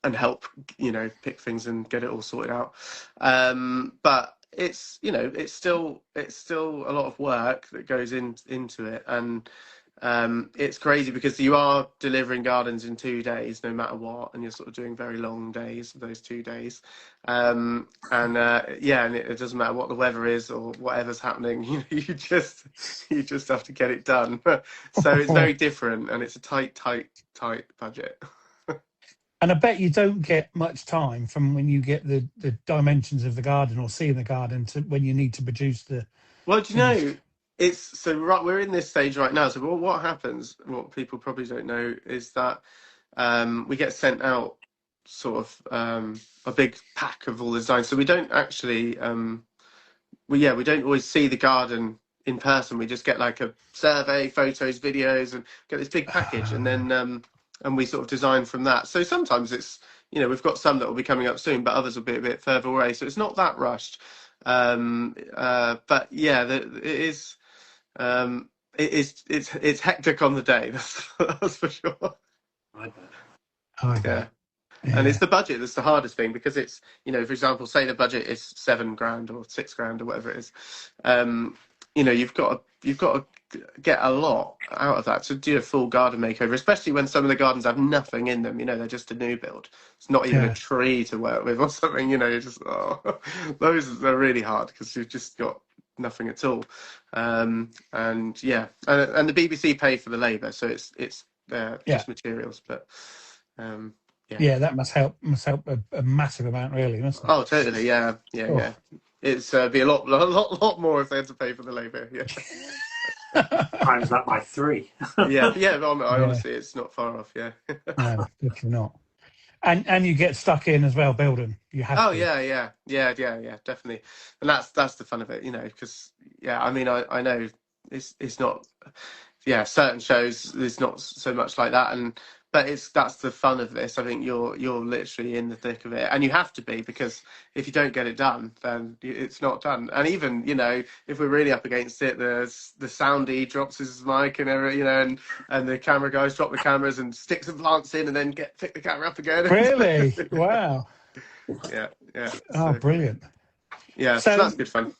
and help pick things and get it all sorted out, but it's still a lot of work that goes into it, and it's crazy because you are delivering gardens in 2 days no matter what, and you're sort of doing very long days of those 2 days, and it doesn't matter what the weather is or whatever's happening, you just have to get it done. So it's very different, and it's a tight budget. And I bet you don't get much time from when you get the dimensions of the garden or seeing the garden to when you need to produce the. Well, do you know, we're in this stage right now. So what happens, what people probably don't know, is that we get sent out sort of a big pack of all the designs. So we don't actually, we don't always see the garden in person. We just get like a survey, photos, videos, and get this big package, and then. And we sort of design from that. So sometimes it's, we've got some that will be coming up soon, but others will be a bit further away. So it's not that rushed. But yeah, it's hectic on the day. That's for sure. I bet. Yeah. And it's the budget that's the hardest thing, because it's, for example, say the budget is $7,000 or $6,000 or whatever it is. You've got to get a lot out of that to do a full garden makeover, especially when some of the gardens have nothing in them. They're just a new build. It's not even a tree to work with or something. You're just those are really hard because you've just got nothing at all. And the BBC pay for the labour, so it's just materials, but. That must help a massive amount, really, mustn't it? Oh, totally. Yeah. It's be a lot more if they had to pay for the labour. Yeah. Times that by 3. Honestly, it's not far off. Yeah. No, definitely not. And you get stuck in as well building. You have. Oh, yeah, definitely. And that's the fun of it, because I mean, I know it's not. Yeah, certain shows there's not so much like that, but that's the fun of this. I think you're literally in the thick of it, and you have to be, because if you don't get it done, then it's not done. And even if we're really up against it, the soundy drops his mic and and the camera guys drop the cameras and stick some plants in and then pick the camera up again. Really? Wow. Yeah. Oh, brilliant. Yeah, so that's good fun.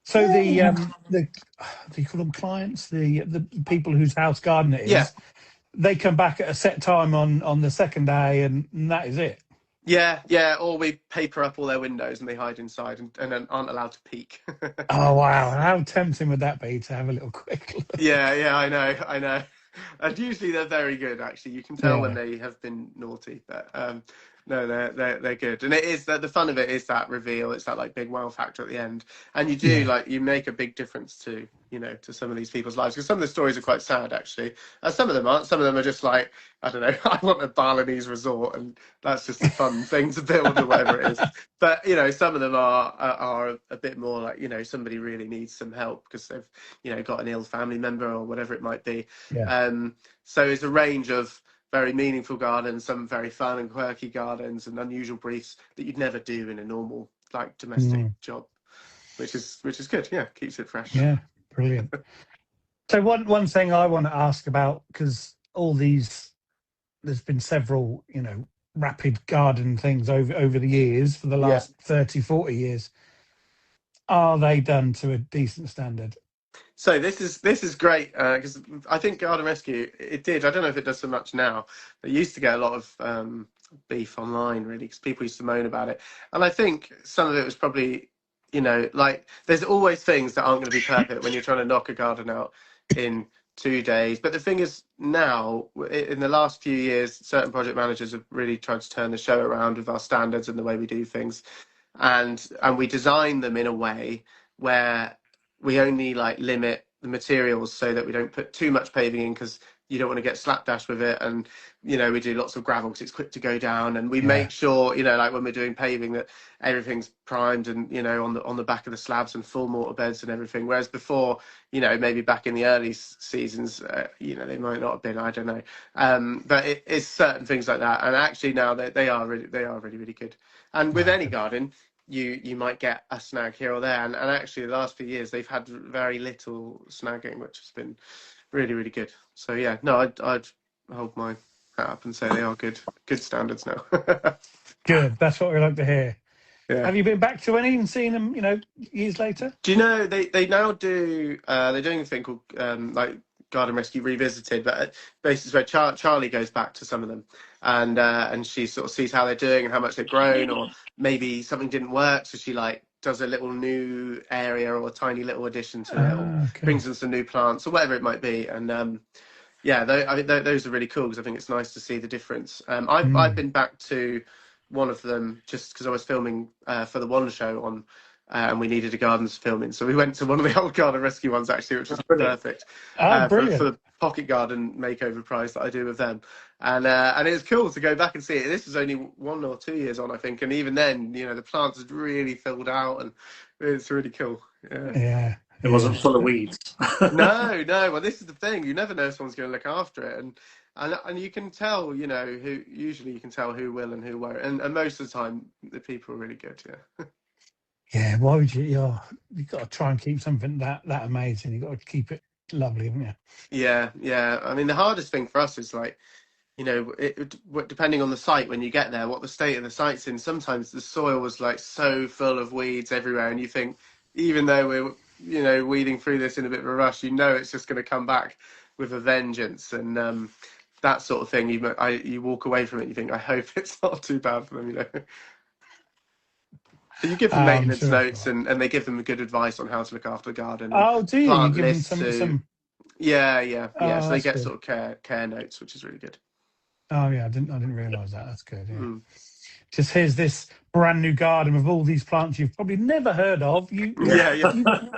So do you call them clients? The people whose house garden it is. Yeah. They come back at a set time on the second day, and that is it. Yeah. Or we paper up all their windows and they hide inside and then aren't allowed to peek. Oh wow! How tempting would that be to have a little quick look? Yeah, I know. And usually they're very good. Actually, you can tell when Yeah, they have been naughty. But no, they're good. And it is that the fun of it is that reveal. It's that like big wow factor at the end, and you do yeah, like you make a big difference to to some of these people's lives because some of the stories are quite sad actually. Some of them aren't. Some of them are just like I don't know. I want a Balinese resort, and that's just a fun thing to build or whatever it is. But some of them are a bit more like somebody really needs some help because they've got an ill family member or whatever it might be. yeah. So it's a range of very meaningful gardens, some very fun and quirky gardens, and unusual briefs that you'd never do in a normal like domestic Mm, job, which is good. Yeah, keeps it fresh. yeah, brilliant. So one thing I want to ask about, because there's been several, rapid garden things over the years for the Yeah. last 30, 40 years. Are they done to a decent standard? So this is great because I think Garden Rescue it did. I don't know if it does so much now. They used to get a lot of beef online really because people used to moan about it, and I think some of it was probably like there's always things that aren't going to be perfect when you're trying to knock a garden out in 2 days. But the thing is now in the last few years, certain project managers have really tried to turn the show around with our standards and the way we do things, and we design them in a way where we only like limit the materials so that we don't put too much paving in because you don't want to get slapdash with it, and we do lots of gravel because it's quick to go down, and we Yeah, make sure like when we're doing paving that everything's primed and on the back of the slabs and full mortar beds and everything, whereas before maybe back in the early seasons they might not have been, I don't know, but it's certain things like that, and actually now they are really really good. And with no, any good. garden you might get a snag here or there, and actually the last few years they've had very little snagging, which has been really really good. So yeah, no, I'd hold my hat up and say they are good standards now. Good. That's what we like to hear. Yeah. Have you been back to any and seen them, years later? Do you know they now do they're doing a thing called like Garden Rescue Revisited, but basically where Charlie goes back to some of them and she sort of sees how they're doing and how much they've grown, or maybe something didn't work, so she like does a little new area or a tiny little addition to it, or Ah, okay. brings in some new plants or whatever it might be. And yeah, I mean those are really cool because I think it's nice to see the difference. I've Mm. been back to one of them just because I was filming for the One Show on. And we needed a gardens filming, so we went to one of the old Garden Rescue ones actually, which was Brilliant. perfect Oh, for brilliant. the pocket garden makeover prize that I do with them, and it was cool to go back and see it. This was only 1 or 2 years on, I think, and even then, the plants had really filled out, and it's really cool. Yeah. Yeah, It wasn't yeah. full of weeds. No. Well, this is the thing. You never know if someone's going to look after it, and you can tell, who. Usually, you can tell who will and who won't, and most of the time, the people are really good. Yeah. Yeah, why would you? You've got to try and keep something that amazing. You've got to keep it lovely, haven't you? Yeah. I mean, the hardest thing for us is like, depending on the site when you get there, what the state of the site's in. Sometimes the soil was like so full of weeds everywhere, and you think, even though we're, weeding through this in a bit of a rush, it's just going to come back with a vengeance, and that sort of thing. You walk away from it, you think, I hope it's not too bad for them. But you give them I'm maintenance sure it's notes, all right. and they give them good advice on how to look after the garden and Oh, do you? You plant give them lists some to. Yeah. Oh, So they that's get good. sort of care notes, which is really good. Oh, yeah. I didn't realise that. That's good. Yeah. Mm. Just here's this brand new garden with all these plants you've probably never heard of. You Yeah, yeah,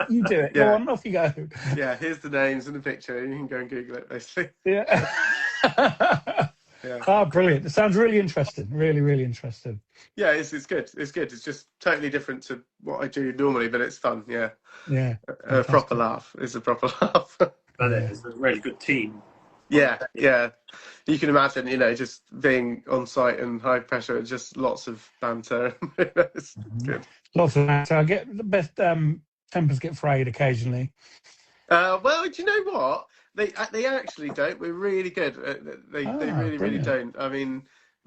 you do it. Go yeah, on, off you go. yeah. Here's the names and the picture. You can go and Google it, basically. Yeah. Yeah, Oh, brilliant. It sounds really interesting. Really, really interesting. yeah. It's good. It's good. It's just totally different to what I do normally, but it's fun. Yeah, Yeah. a proper Fantastic. laugh. It's a proper laugh. But it Yeah. is a really good team. Yeah. You can imagine, just being on site and high pressure, just lots of banter. It's good. Lots of that. So I get the best tempers get frayed occasionally. Well, do you know what? They actually don't. We're really good. They Ah, really really brilliant. don't. I mean,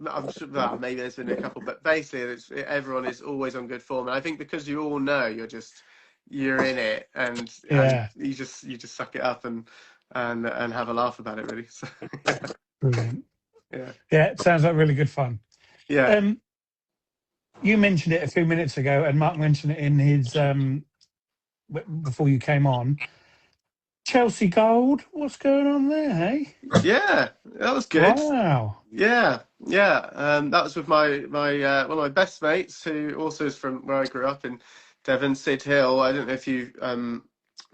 I'm sure well, maybe there's been a couple, but basically, everyone is always on good form. And I think because you all know you're in it, and Yeah. you just suck it up and have a laugh about it, really. So, Brilliant. yeah, Yeah, it sounds like really good fun. yeah. You mentioned it a few minutes ago, and Mark mentioned it in his before you came on. Chelsea Gold, what's going on there? Hey, Yeah, that was good. wow. Yeah, yeah. That was with my one of my best mates, who also is from where I grew up in Devon, Sid Hill. I don't know if you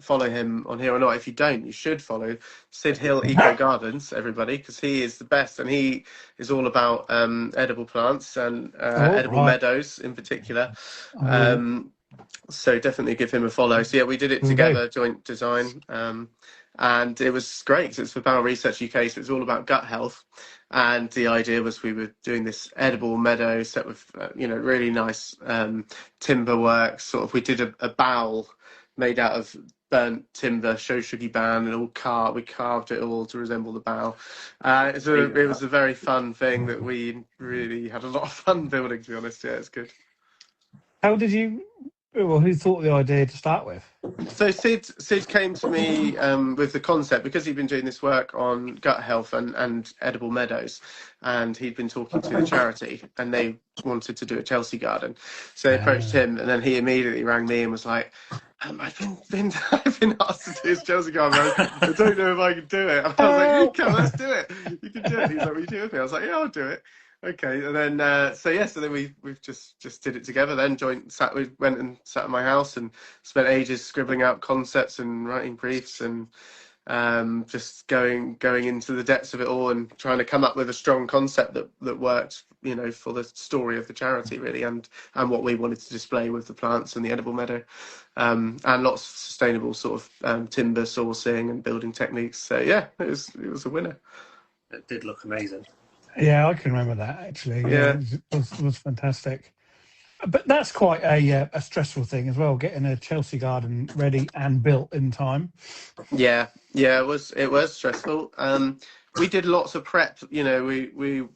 follow him on here or not. If you don't, you should follow Sid Hill Eco Gardens, everybody, because he is the best, and he is all about edible plants and Oh, edible right. meadows in particular. I will, So definitely give him a follow. So yeah, we did it will do. together, joint design, and it was great 'cause it's for Bowel Research UK, so it's all about gut health. And the idea was we were doing this edible meadow set with really nice timber work. Sort of, we did a bowl made out of burnt timber, shoshugi-ban, and we carved it all to resemble the bowl. It was a very fun thing that we really had a lot of fun building. To be honest, yeah, it's good. How did you? Well, who thought of the idea to start with? So Sid came to me with the concept because he'd been doing this work on gut health and edible meadows, and he'd been talking to the charity, and they wanted to do a Chelsea garden. So they approached him, and then he immediately rang me and was like, I've been I've been asked to do this Chelsea garden. I don't know if I can do it. And I was like, you can, let's do it. You can do it. He's like, will you do it with me? I was like, yeah, I'll do it. Okay, and then so then we've just did it together. Then we went and sat at my house and spent ages scribbling out concepts and writing briefs and just going into the depths of it all and trying to come up with a strong concept that worked, for the story of the charity really, and what we wanted to display with the plants and the edible meadow, and lots of sustainable sort of timber sourcing and building techniques. So yeah, it was a winner. It did look amazing. Yeah, I can remember that actually. Yeah, it was fantastic. But that's quite a stressful thing as well, getting a Chelsea garden ready and built in time. Yeah, it was stressful. We did lots of prep. We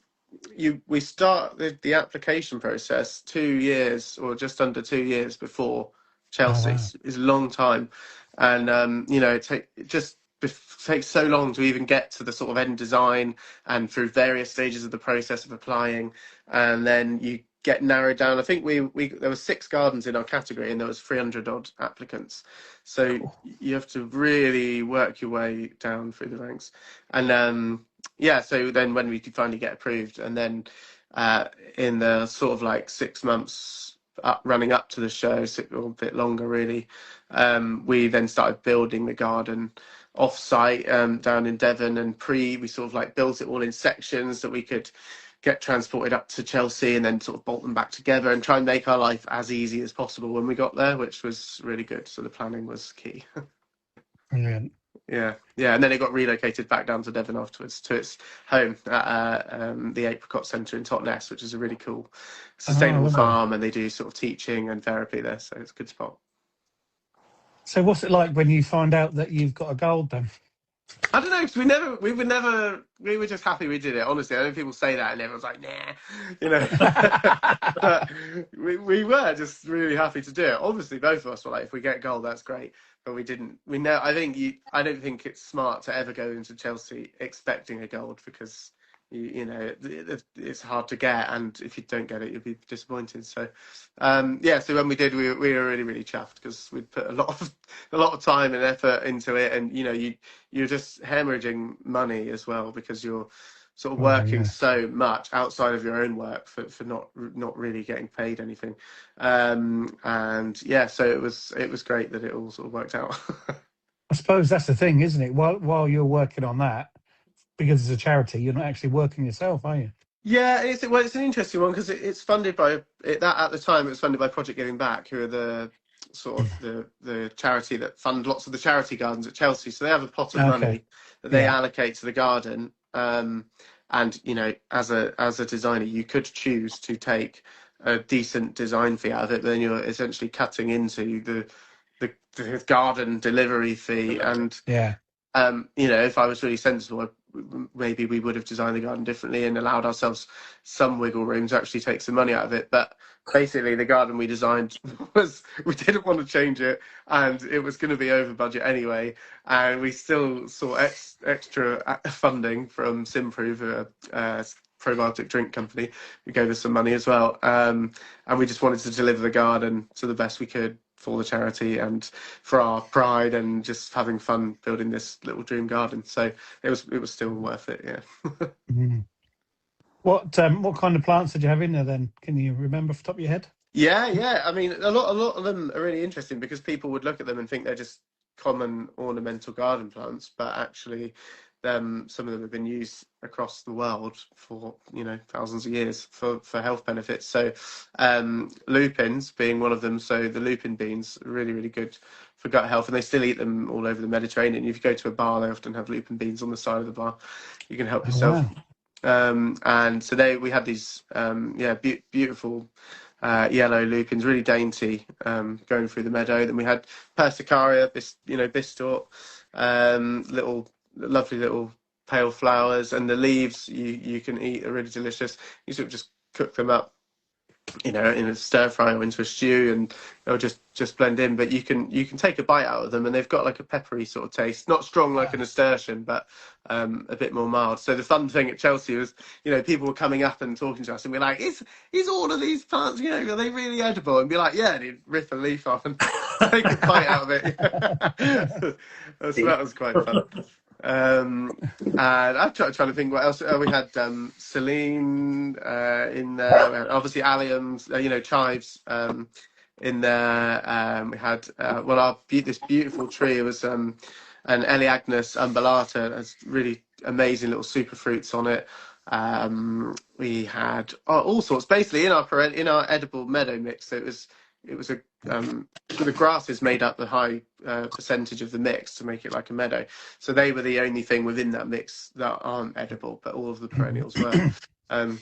start the application process 2 years or just under 2 years before Chelsea. Oh, wow. It's a long time, and it takes so long to even get to the sort of end design and through various stages of the process of applying, and then you get narrowed down. I think there were 6 gardens in our category, and there was 300 odd applicants. So Cool. you have to really work your way down through the ranks, and so then when we could finally get approved, and then in the sort of like 6 months running up to the show, or a bit longer really, we then started building the garden off-site down in Devon, and we sort of like built it all in sections that we could get transported up to Chelsea and then sort of bolt them back together and try and make our life as easy as possible when we got there, which was really good. So the planning was key. Brilliant. Yeah, and then it got relocated back down to Devon afterwards to its home at the Apricot Centre in Totnes, which is a really cool sustainable farm, and they do sort of teaching and therapy there, so it's a good spot. So what's it like when you find out that you've got a gold then? I don't know, because we were just happy we did it. Honestly, I know people say that and everyone's like, nah, but we were just really happy to do it. Obviously, both of us were like, if we get gold, that's great. But we didn't. I don't think it's smart to ever go into Chelsea expecting a gold, because it's hard to get, and if you don't get it, you'll be disappointed. So so when we did, we were really, really chuffed, because we'd put a lot of time and effort into it, and you're just hemorrhaging money as well, because you're sort of working so much outside of your own work for not really getting paid anything, so it was great that it all sort of worked out. I suppose that's the thing, isn't it? While you're working on that, because it's a charity, you're not actually working yourself, are you? Yeah, it's an interesting one, because it's funded by at the time it was funded by Project Giving Back, who are the sort of the charity that fund lots of the charity gardens at Chelsea. So they have a pot of money that they allocate to the garden. And as a designer, you could choose to take a decent design fee out of it, but then you're essentially cutting into the garden delivery fee. And if I was really sensible, maybe we would have designed the garden differently and allowed ourselves some wiggle room to actually take some money out of it. But basically, the garden we designed we didn't want to change it, and it was going to be over budget anyway. And we still saw extra funding from Simprove, probiotic drink company, who gave us some money as well. And we just wanted to deliver the garden to the best we could for the charity and for our pride and just having fun building this little dream garden. So it was still worth it. Yeah. Mm. What kind of plants did you have in there then? Can you remember off the top of your head? Yeah. I mean, a lot of them are really interesting because people would look at them and think they're just common ornamental garden plants, but actually, some of them have been used across the world for thousands of years for health benefits. So, lupins being one of them. So the lupin beans are really, really good for gut health, and they still eat them all over the Mediterranean. If you go to a bar, they often have lupin beans on the side of the bar. You can help yourself. Wow. And so we had these beautiful yellow lupins, really dainty, going through the meadow. Then we had persicaria, bistort, lovely little pale flowers, and the leaves you can eat are really delicious. You sort of just cook them up, in a stir fry or into a stew, and they'll just blend in. But you can take a bite out of them, and they've got like a peppery sort of taste, not strong like a nasturtium, but a bit more mild. So the fun thing at Chelsea was, people were coming up and talking to us, and we're like, is all of these plants, are they really edible? And be like, yeah, and he'd rip a leaf off and take a bite out of it. So that was quite fun. And I'm trying to think what else. We had Celine in there, obviously alliums, chives in there. We had this beautiful tree. It was an Eleagnus umbellata. It has really amazing little super fruits on it. We had all sorts. Basically, in our edible meadow mix, so it was the grasses made up the high percentage of the mix to make it like a meadow. So they were the only thing within that mix that aren't edible, but all of the perennials were.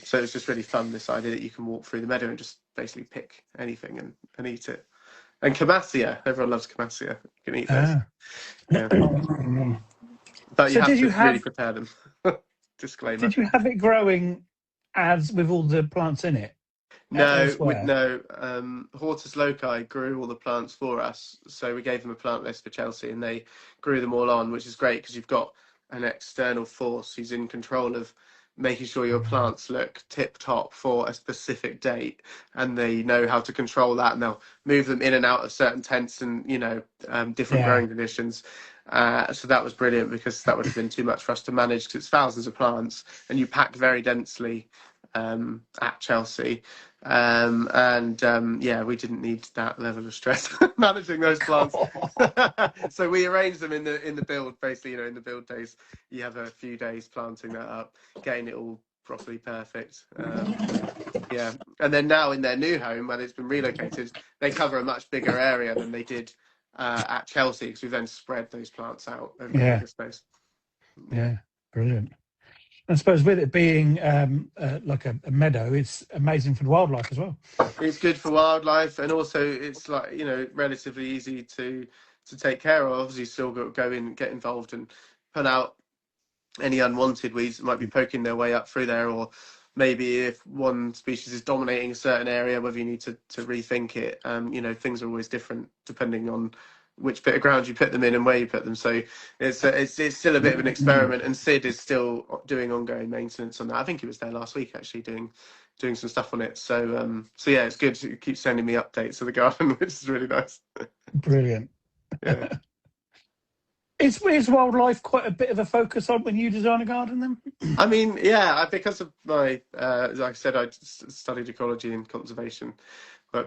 So it's just really fun, this idea that you can walk through the meadow and just basically pick anything and eat it. And camassia, everyone loves camassia. You can eat those. Yeah. But you have to really prepare them. Disclaimer. Did you have it growing as with all the plants in it? No. Hortus Loci grew all the plants for us, so we gave them a plant list for Chelsea, and they grew them all on, which is great because you've got an external force who's in control of making sure your plants look tip top for a specific date, and they know how to control that, and they'll move them in and out of certain tents and different growing conditions. So that was brilliant because that would have been too much for us to manage because it's thousands of plants and you pack very densely at Chelsea. We didn't need that level of stress managing those plants. So we arranged them in the build. Basically, in the build days, you have a few days planting that up, getting it all properly perfect. And then now in their new home, when it's been relocated, they cover a much bigger area than they did at Chelsea because we've then spread those plants out over a bigger space. Yeah, brilliant. I suppose with it being like a meadow, it's amazing for the wildlife as well. It's good for wildlife, and also it's like relatively easy to take care of. Obviously, you still got to go in, get involved, and put out any unwanted weeds that might be poking their way up through there, or maybe if one species is dominating a certain area, whether you need to rethink it. Things are always different depending on which bit of ground you put them in and where you put them. So it's still a bit of an experiment, and Sid is still doing ongoing maintenance on that. I think he was there last week actually doing some stuff on it. So yeah, it's good. He keeps sending me updates of the garden, which is really nice. Brilliant. Yeah. Is wildlife quite a bit of a focus on when you design a garden then? I mean, yeah, because of my, like I said, I studied ecology and conservation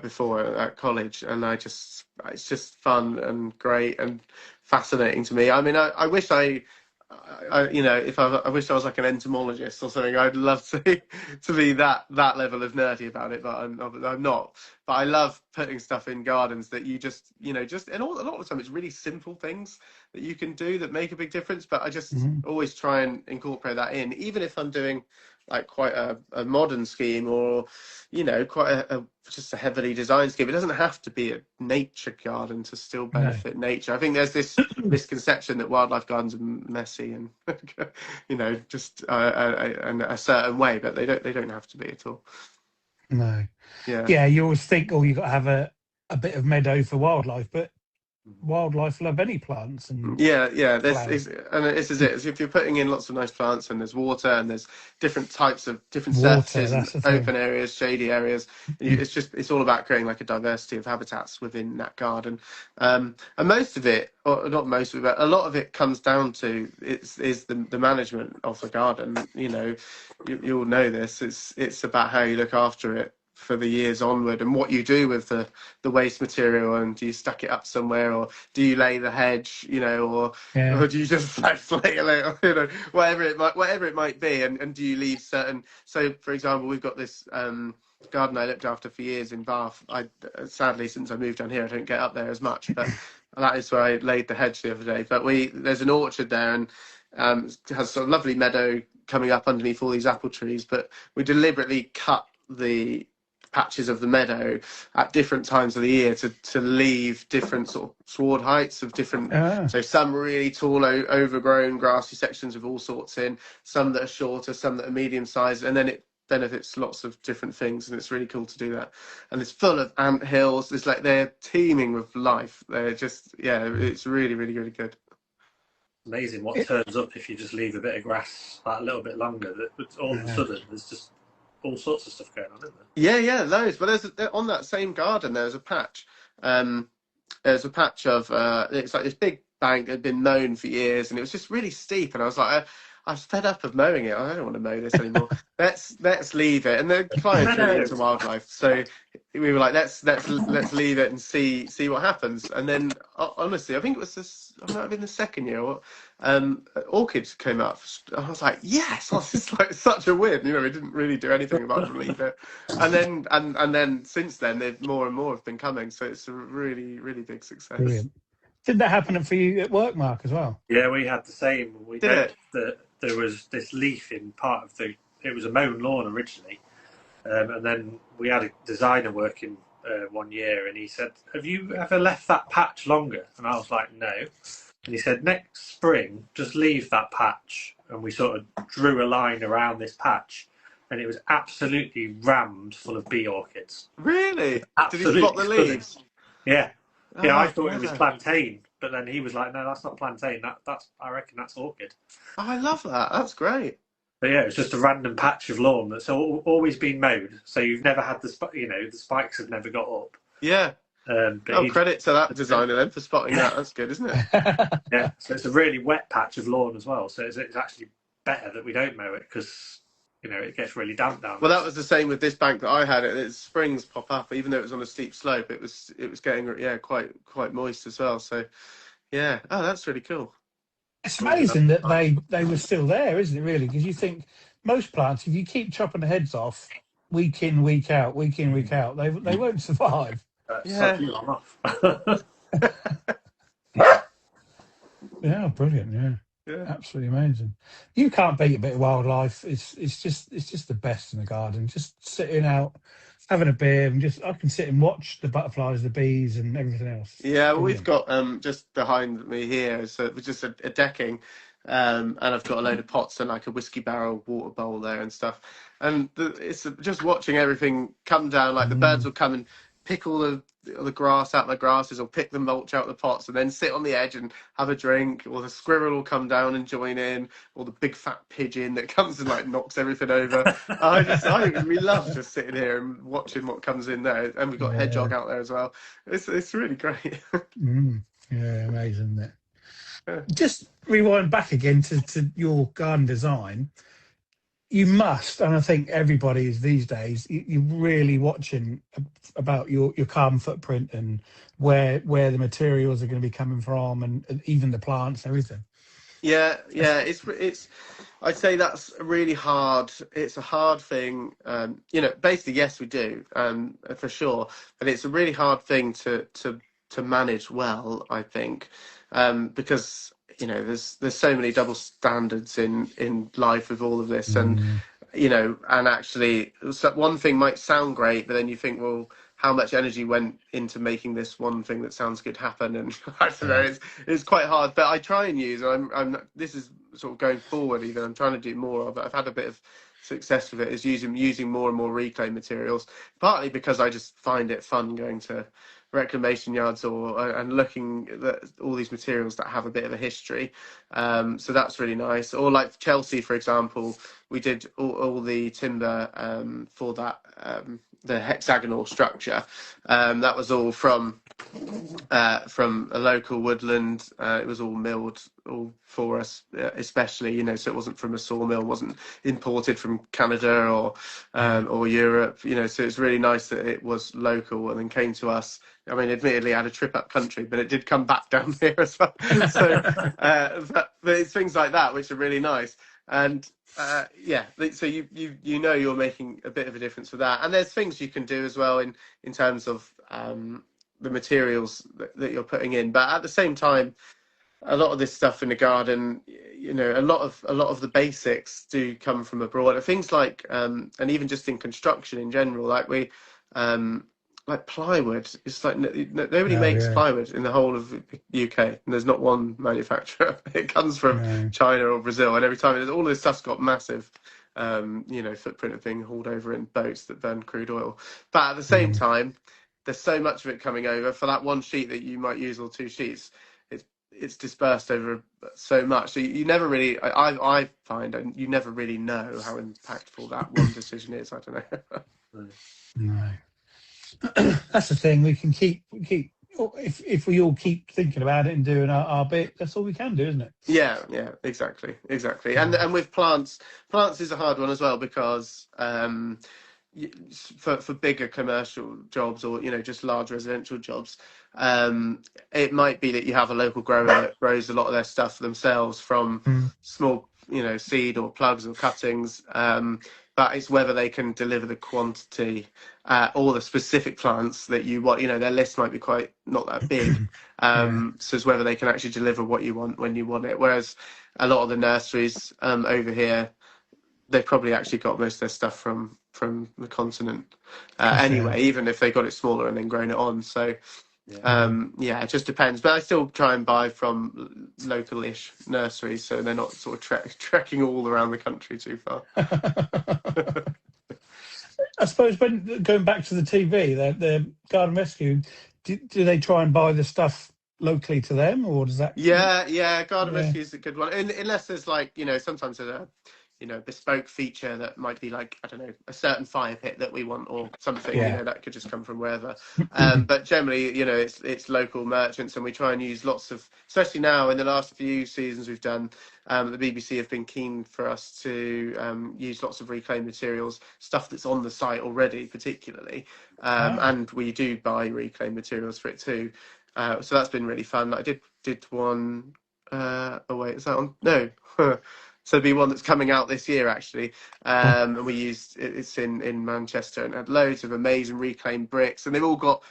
before at college, and it's just fun and great and fascinating to me. I mean, I wish I wish I was like an entomologist or something. I'd love to be that level of nerdy about it, but I'm not. But I love putting stuff in gardens that you and a lot of the time it's really simple things that you can do that make a big difference. But I just always try and incorporate that in, even if I'm doing like quite a modern scheme or quite just a heavily designed scheme. It doesn't have to be a nature garden to still benefit nature. I think there's this misconception that wildlife gardens are messy and just in a certain way, but they don't have to be at all. No. Yeah, you always think, you got to have a bit of meadow for wildlife, but wildlife love any plants and Yeah. This flowers. is, and this is it. Is if you're putting in lots of nice plants and there's water and there's different types of different Water, surfaces and that's the thing. open areas, shady areas, and it's all about creating like a diversity of habitats within that garden. And most of it, or not most of it, but a lot of it comes down to is the management of the garden. You know, you all know this. It's about how you look after it for the years onward and what you do with the waste material, and do you stack it up somewhere, or do you lay the hedge, you know, Yeah. or do you just like slay a little, you know, whatever it might be, and do you leave certain, so for example we've got this garden I looked after for years in Bath. I sadly, since I moved down here, I don't get up there as much, but that is where I laid the hedge the other day. But there's an orchard there, and it has a lovely meadow coming up underneath all these apple trees, but we deliberately cut the patches of the meadow at different times of the year to leave different sort of sward heights of different, so some really tall overgrown grassy sections with all sorts in, some that are shorter, some that are medium sized, and then it benefits lots of different things, and it's really cool to do that. And it's full of ant hills. It's like they're teeming with life. They're just, yeah, it's really, really, really good. Amazing what turns up if you just leave a bit of grass that a little bit longer. That all of a sudden there's just all sorts of stuff going on, isn't there? Yeah, loads. But on that same garden there's a patch. There's a patch of it's like this big bank that had been mown for years, and it was just really steep. And I was like, I was fed up of mowing it. I don't want to mow this anymore. let's leave it. And the client's really into wildlife, so we were like, let's leave it and see what happens. And then honestly, I think it was this, I might have been the second year, orchids came up. I was like, yes, it's like such a win. You know, we didn't really do anything about to leave it. And then since then, more and more have been coming. So it's a really, really big success. Brilliant. Did that happen for you at work, Mark, as well? Yeah, we had the same. We Did noticed that there was this leaf in part of it was a mown lawn originally, and then we had a designer working 1 year, and he said, "Have you ever left that patch longer?" And I was like, "No." And he said, "Next spring, just leave that patch." And we sort of drew a line around this patch, and it was absolutely rammed full of bee orchids. Really? Absolutely Did he spot the leaves? Yeah. Oh, Yeah, I thought it was plantain, but then he was like, "No, that's not plantain. I reckon that's orchid." Oh, I love that. That's great. But yeah, it's just a random patch of lawn that's always been mowed, so you've never had the spikes have never got up. Yeah. But credit to that designer then for spotting that. That's good, isn't it? Yeah, so it's a really wet patch of lawn as well. So it's actually better that we don't mow it, because it gets really damp down. Well, that was the same with this bank that I had. Its springs pop up, even though it was on a steep slope. It was getting quite moist as well. So yeah, oh, that's really cool. It's amazing that they were still there, isn't it? Really, because you think most plants, if you keep chopping the heads off week in, week out, they won't survive. Yeah, yeah, brilliant. Yeah, absolutely amazing. You can't beat a bit of wildlife. It's just the best in the garden. Just sitting out, having a beer, and I can sit and watch the butterflies, the bees, and everything else. Yeah, well, we've got just behind me here, so it was just a decking, and I've got a load of pots and like a whiskey barrel water bowl there and stuff. And it's just watching everything come down. Like the birds will come and pick all the grass out of the grasses, or pick the mulch out of the pots, and then sit on the edge and have a drink. Or the squirrel will come down and join in, or the big fat pigeon that comes and like knocks everything over. We love just sitting here and watching what comes in there. And we've got hedgehog out there as well. It's really great. Yeah, amazing, isn't it? Yeah. Just rewind back again to your garden design. You must, and I think everybody is these days, you're really watching about your carbon footprint and where the materials are going to be coming from, and even the plants, everything. Yeah, it's. I'd say that's really hard. It's a hard thing. Basically, yes, we do, for sure. But it's a really hard thing to manage well, I think, because there's so many double standards in life with all of this, and actually one thing might sound great, but then you think, well, how much energy went into making this one thing that sounds good happen? And I don't know, it's quite hard. But I try and use, this is sort of going forward, even I'm trying to do more of it. I've had a bit of success with it, is using more and more reclaim materials, partly because I just find it fun going to reclamation yards and looking at all these materials that have a bit of a history. So that's really nice. Or like Chelsea, for example, we did all the timber for that the hexagonal structure. That was all from a local woodland. It was all milled all for us, especially, so it wasn't from a sawmill, wasn't imported from Canada or Europe, so it's really nice that it was local and then came to us. I mean, admittedly, I had a trip up country, but it did come back down here as well. So, but it's things like that which are really nice. And so you're making a bit of a difference with that. And there's things you can do as well in terms of the materials that you're putting in. But at the same time, a lot of this stuff in the garden, a lot of the basics do come from abroad. Things like, and even just in construction in general, like plywood. It's like nobody makes plywood in the whole of the UK, and there's not one manufacturer. It comes from China or Brazil, and every time all this stuff's got massive, footprint of being hauled over in boats that burn crude oil. But at the same time, there's so much of it coming over for that one sheet that you might use, or two sheets. It's dispersed over so much, so you never really. I find you never really know how impactful that one decision is. I don't know. No. That's the thing. We can keep if we all keep thinking about it and doing our bit. That's all we can do, isn't it? Yeah, exactly. And with plants is a hard one as well, because for bigger commercial jobs, or just large residential jobs, it might be that you have a local grower that grows a lot of their stuff themselves from small seed or plugs or cuttings, but it's whether they can deliver the quantity or the specific plants that you want. Their list might be quite not that big, so it's whether they can actually deliver what you want when you want it. Whereas a lot of the nurseries over here, they've probably actually got most of their stuff from the continent anyway, even if they got it smaller and then grown it on. So it just depends. But I still try and buy from local-ish nurseries, so they're not sort of trekking all around the country too far. I suppose when going back to the TV, the Garden Rescue, do they try and buy the stuff locally to them, or does that? Garden Rescue is a good one, unless there's sometimes there's a bespoke feature that might be like, I don't know, a certain fire pit that we want or something, that could just come from wherever. But generally, it's local merchants, and we try and use lots of, especially now in the last few seasons we've done, the BBC have been keen for us to use lots of reclaimed materials, stuff that's on the site already, particularly. And we do buy reclaimed materials for it too. So that's been really fun. I did one, is that on? No. So there'll be one that's coming out this year, actually. And we used it's in Manchester, and had loads of amazing reclaimed bricks, and they've all got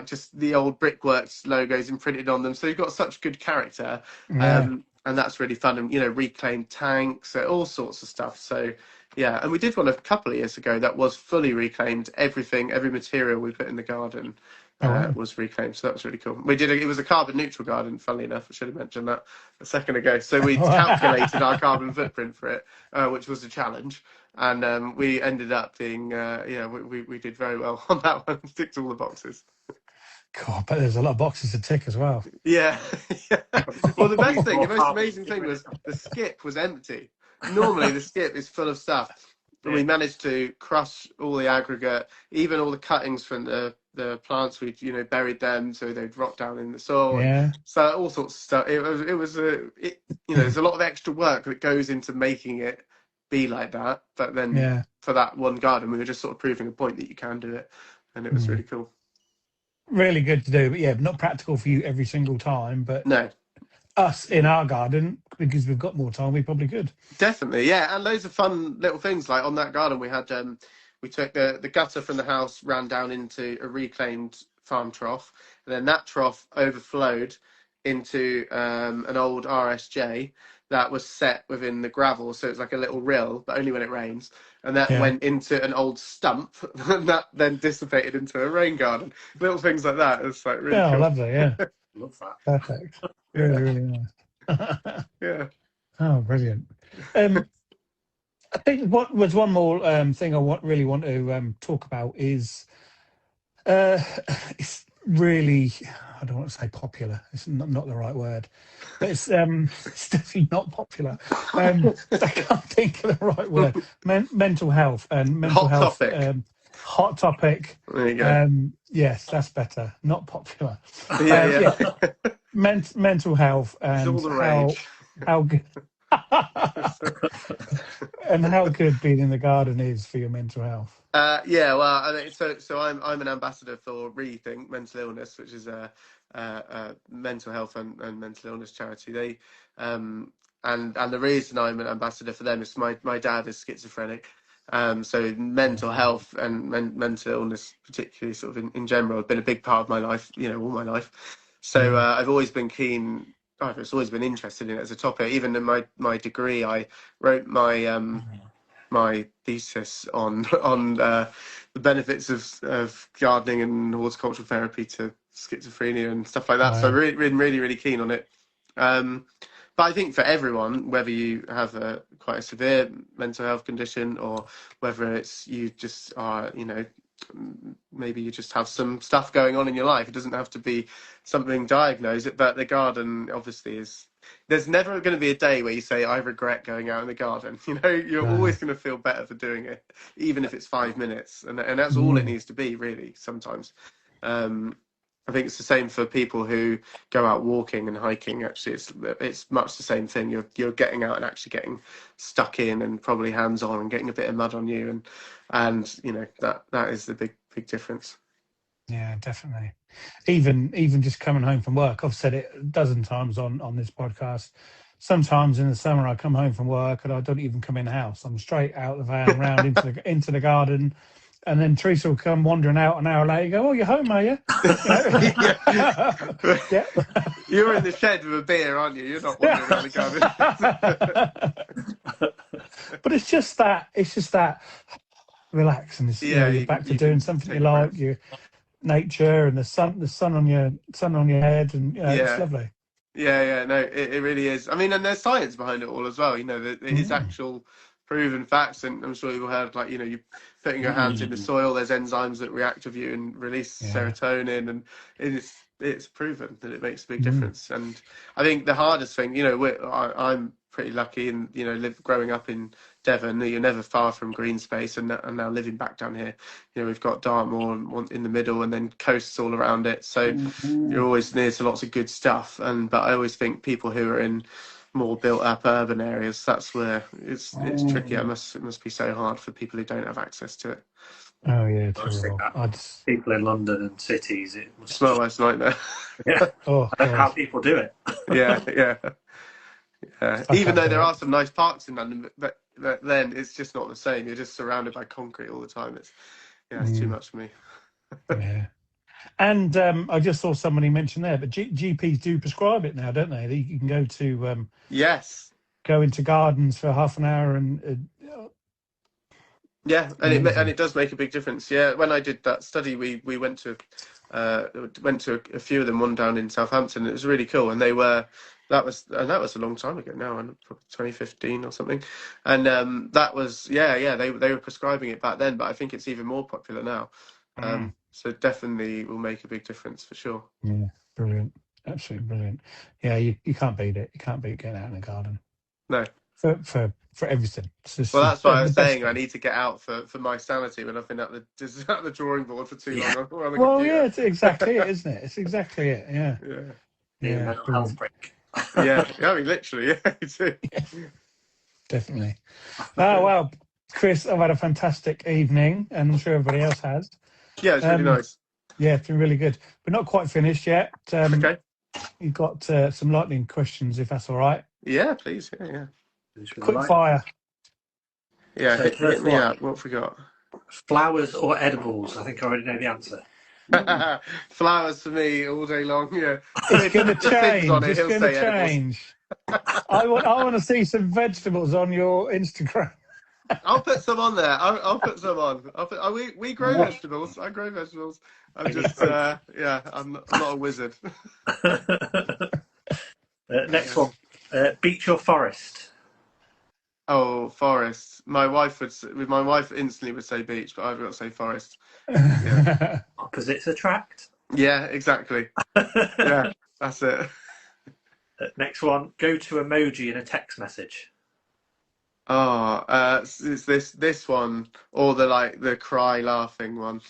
just the old Brickworks logos imprinted on them. So they've got such good character, and that's really fun. And reclaimed tanks, all sorts of stuff. So and we did one a couple of years ago that was fully reclaimed. Every material we put in the garden was reclaimed, so that was really cool. It was a carbon neutral garden, funnily enough. I should have mentioned that a second ago. So we calculated our carbon footprint for it, which was a challenge, and we ended up being we did very well on that one. Ticked all the boxes. God, but there's a lot of boxes to tick as well. Yeah. Well, the best thing, the most amazing thing was the skip was empty. Normally the skip is full of stuff, and we managed to crush all the aggregate, even all the cuttings from the plants. We buried them so they'd rot down in the soil. So all sorts of stuff. There's a lot of extra work that goes into making it be like that. But then for that one garden, we were just sort of proving a point that you can do it, and it was really cool. Really good to do, but not practical for you every single time. But no, us in our garden, because we've got more time, we probably could. Definitely, and loads of fun little things. Like on that garden, we had we took the gutter from the house, ran down into a reclaimed farm trough, and then that trough overflowed into an old RSJ that was set within the gravel, so it's like a little rill, but only when it rains. And that went into an old stump, and that then dissipated into a rain garden. Little things like that. It's like really cool. Lovely, Love that. Perfect. Really nice. Oh, brilliant. I think what was one more thing I really want to talk about is it's really, I don't want to say popular. It's not the right word, but it's definitely not popular. I can't think of the right word. Mental health and mental Hot health. topic. Hot topic. There you go. Yes, that's better. Not popular. Yeah. Mental health It's and all the rage. how good and how good being in the garden is for your mental health. Yeah, well, I mean, so I'm an ambassador for Rethink Mental Illness, which is a mental health and mental illness charity. They and the reason I'm an ambassador for them is my dad is schizophrenic, so mental health and mental illness, particularly sort of in general, have been a big part of my life, all my life. So I've always been keen. I've always been interested in it as a topic. Even in my degree, I wrote my thesis on the benefits of gardening and horticultural therapy to schizophrenia and stuff like that. Wow. So I've been really keen on it. But I think for everyone, whether you have quite a severe mental health condition or whether it's you just are, maybe you just have some stuff going on in your life, it doesn't have to be something diagnosed. But the garden obviously is. There's never going to be a day where you say, I regret going out in the garden. You're always going to feel better for doing it, even if it's 5 minutes. And that's all it needs to be, really, sometimes. I think it's the same for people who go out walking and hiking. Actually, it's much the same thing. You're getting out and actually getting stuck in and probably hands on and getting a bit of mud on you. And that is the big difference. Yeah, definitely. Even just coming home from work, I've said it a dozen times on this podcast. Sometimes in the summer, I come home from work and I don't even come in the house. I'm straight out the van, round into the garden, and then Teresa will come wandering out an hour later. Go, oh, you're home, are you? Yeah. You're in the shed with a beer, aren't you? You're not wandering around the garden. But it's just that relax, and you're back to doing something you like. You nature and the sun on your head, and it's lovely. No, it really is. I mean, and there's science behind it all as well. It is actual proven facts, and I'm sure you've heard, like, you putting your hands in the soil, there's enzymes that react with you and release serotonin, and it's proven that it makes a big difference. And I think the hardest thing, I'm pretty lucky, and growing up in Devon, you're never far from green space, and now living back down here, we've got Dartmoor in the middle, and then coasts all around it, so you're always near to lots of good stuff. But I always think people who are in more built up urban areas, that's where it's tricky. It must be so hard for people who don't have access to it. Oh yeah, I just think that people in London and cities, it must it's my worst nightmare. Yeah. I don't know how people do it. Yeah. Even though there are some nice parks in London, but then it's just not the same. You're just surrounded by concrete all the time. It's too much for me. Yeah. And I just saw somebody mention there, but GPs do prescribe it now, don't they? You can go to yes, go into gardens for half an hour and and it does make a big difference. Yeah, when I did that study, we went to a few of them. One down in Southampton. It was really cool, and that was a long time ago now, 2015 or something. And that was they were prescribing it back then, but I think it's even more popular now. So definitely will make a big difference for sure. Yeah, brilliant, absolutely brilliant. Yeah, you can't beat it. You can't beat getting out in the garden. No, for everything. Well, that's why I was saying I need to get out for my sanity when I've been at the drawing board for too long. Well, yeah, it's exactly it, isn't it? It's exactly it. Yeah. Mental health break. I mean, literally, you too. Definitely. Oh well, Chris, I've had a fantastic evening, and I'm sure everybody else has. Yeah, it's really nice. Yeah, it's been really good. We're not quite finished yet. Okay. You've got some lightning questions, if that's all right. Yeah, please. Yeah. Quick fire. Yeah, So hit me out. What have we got? Flowers or edibles? I think I already know the answer. Flowers for me all day long. Yeah, it's going to change. It's going to change. I want to see some vegetables on your Instagram. I'll put some on there. I'll put some on. We grow vegetables. I grow vegetables. I'm just I'm not a wizard. Next one. Beach or forest? Oh, forest. My wife instantly would say beach, but I've got to say forest. Yeah. Opposites attract. Yeah, exactly. Yeah, that's it. Next one, go-to emoji in a text message. Oh, it's this one or the cry laughing one.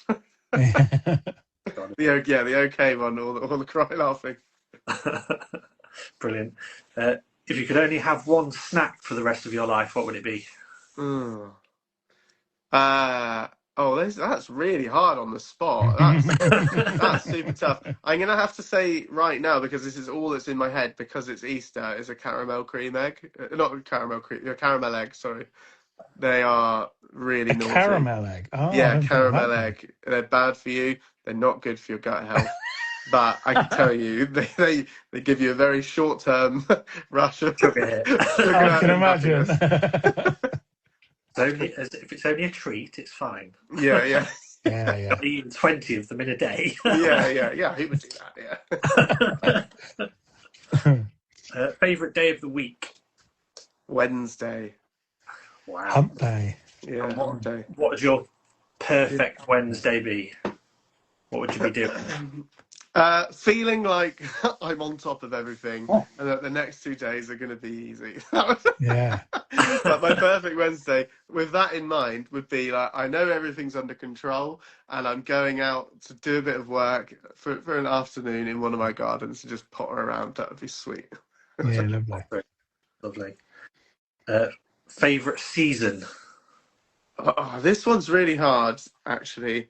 The okay one or the cry laughing. Brilliant. If you could only have one snack for the rest of your life, what would it be? Mm. That's really hard on the spot. That's super tough. I'm gonna have to say right now, because this is all that's in my head, because it's Easter, is a caramel cream egg. Not caramel cream, a caramel egg. Sorry, they are really A naughty. caramel egg. Oh, I Yeah, don't think I've had caramel one. egg. They're bad for you. They're not good for your gut health. But I can tell you, they give you a very short term rush of Sugar hit. sugar I can and imagine. happiness. If it's only a treat, it's fine. Yeah, yeah. Yeah. Eating 20 of them in a day. Yeah. Who would do that? Yeah. Favorite day of the week? Wednesday. Wow. Hump day. Yeah, And hump day. what would your perfect Wednesday be? What would you be doing? Feeling like I'm on top of everything, and that the next 2 days are going to be easy. Yeah. But my perfect Wednesday, with that in mind, would be like I know everything's under control, and I'm going out to do a bit of work for an afternoon in one of my gardens to just potter around. That would be sweet. Yeah, lovely. Lovely. Favorite season? Oh, this one's really hard, actually.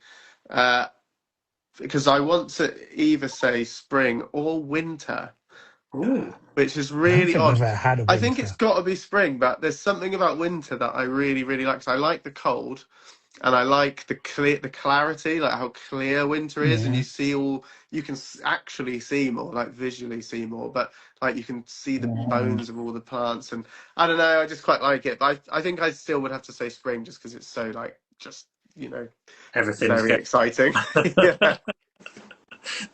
Because I want to either say spring or winter, Ooh. which is I don't really think odd. we've ever had a I think it's winter. got to be spring, but there's something about winter that I really, really like. 'Cause I like the cold, and I like the clarity, like how clear winter is, and Yeah. you can actually see more, like visually see more, but like you can see the bones of all the plants, and I don't know, I just quite like it. But I think I still would have to say spring, just because it's so like just Everything's very exciting. Yeah.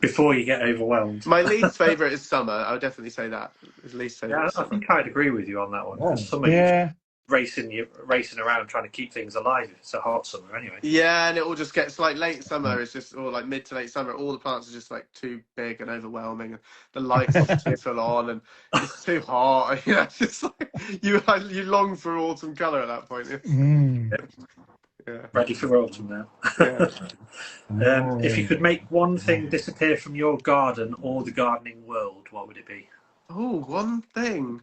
Before you get overwhelmed. My least favourite is summer. I would definitely say that. His least favourite Yeah, is I summer. think I'd agree with you on that one. Because summer, Yeah. you're racing around trying to keep things alive. It's a hot summer anyway. Yeah, and it all just gets like late summer. It's just or like mid to late summer. All the plants are just like too big and overwhelming, and the lights are too full on, and it's too hot. Yeah, it's just like you long for autumn colour at that point. Yeah. Ready for autumn now. Yeah. If you could make one thing disappear from your garden or the gardening world, what would it be? Oh, one thing.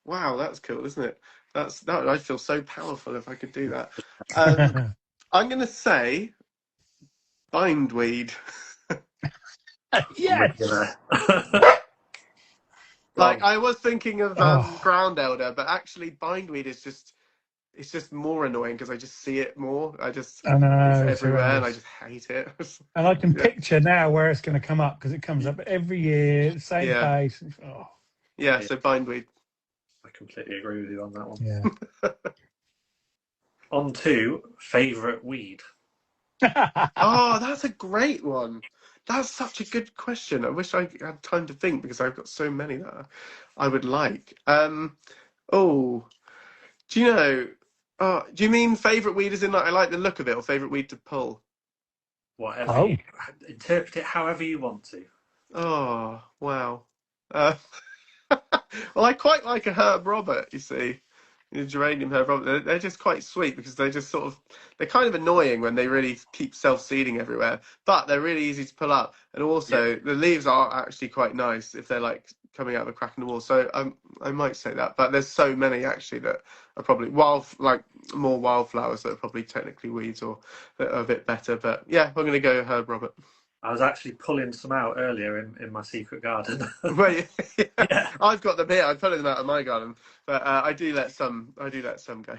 Wow, that's cool, isn't it? I'd feel so powerful if I could do that. I'm going to say bindweed. Yes. Like I was thinking of ground elder, but actually bindweed is just more annoying because I just see it more. I know, it's it's everywhere, and I horrendous. just hate it. And I can picture now where it's going to come up because it comes up every year, same place. Oh. Yeah, so bindweed. I completely agree with you on that one. Yeah. On to favourite weed. Oh, that's a great one. That's such a good question. I wish I had time to think because I've got so many that I would like. Oh, do you know? Do you mean favourite weed as in like I like the look of it, or favourite weed to pull? Whatever. You interpret it however you want to. Oh, wow. Well, I quite like a Herb Robert, you see. The geranium Herb Robert. They're just quite sweet because they're kind of annoying when they really keep self-seeding everywhere, but they're really easy to pull up. And also, the leaves are actually quite nice if they're like coming out of a crack in the wall. So I might say that. But there's so many actually that are probably more wildflowers that are probably technically weeds or that are a bit better. But yeah, I'm going to go Herb Robert. I was actually pulling some out earlier in my secret garden. Well, Yeah. I've got them here. I'm pulling them out of my garden, but I do let some go.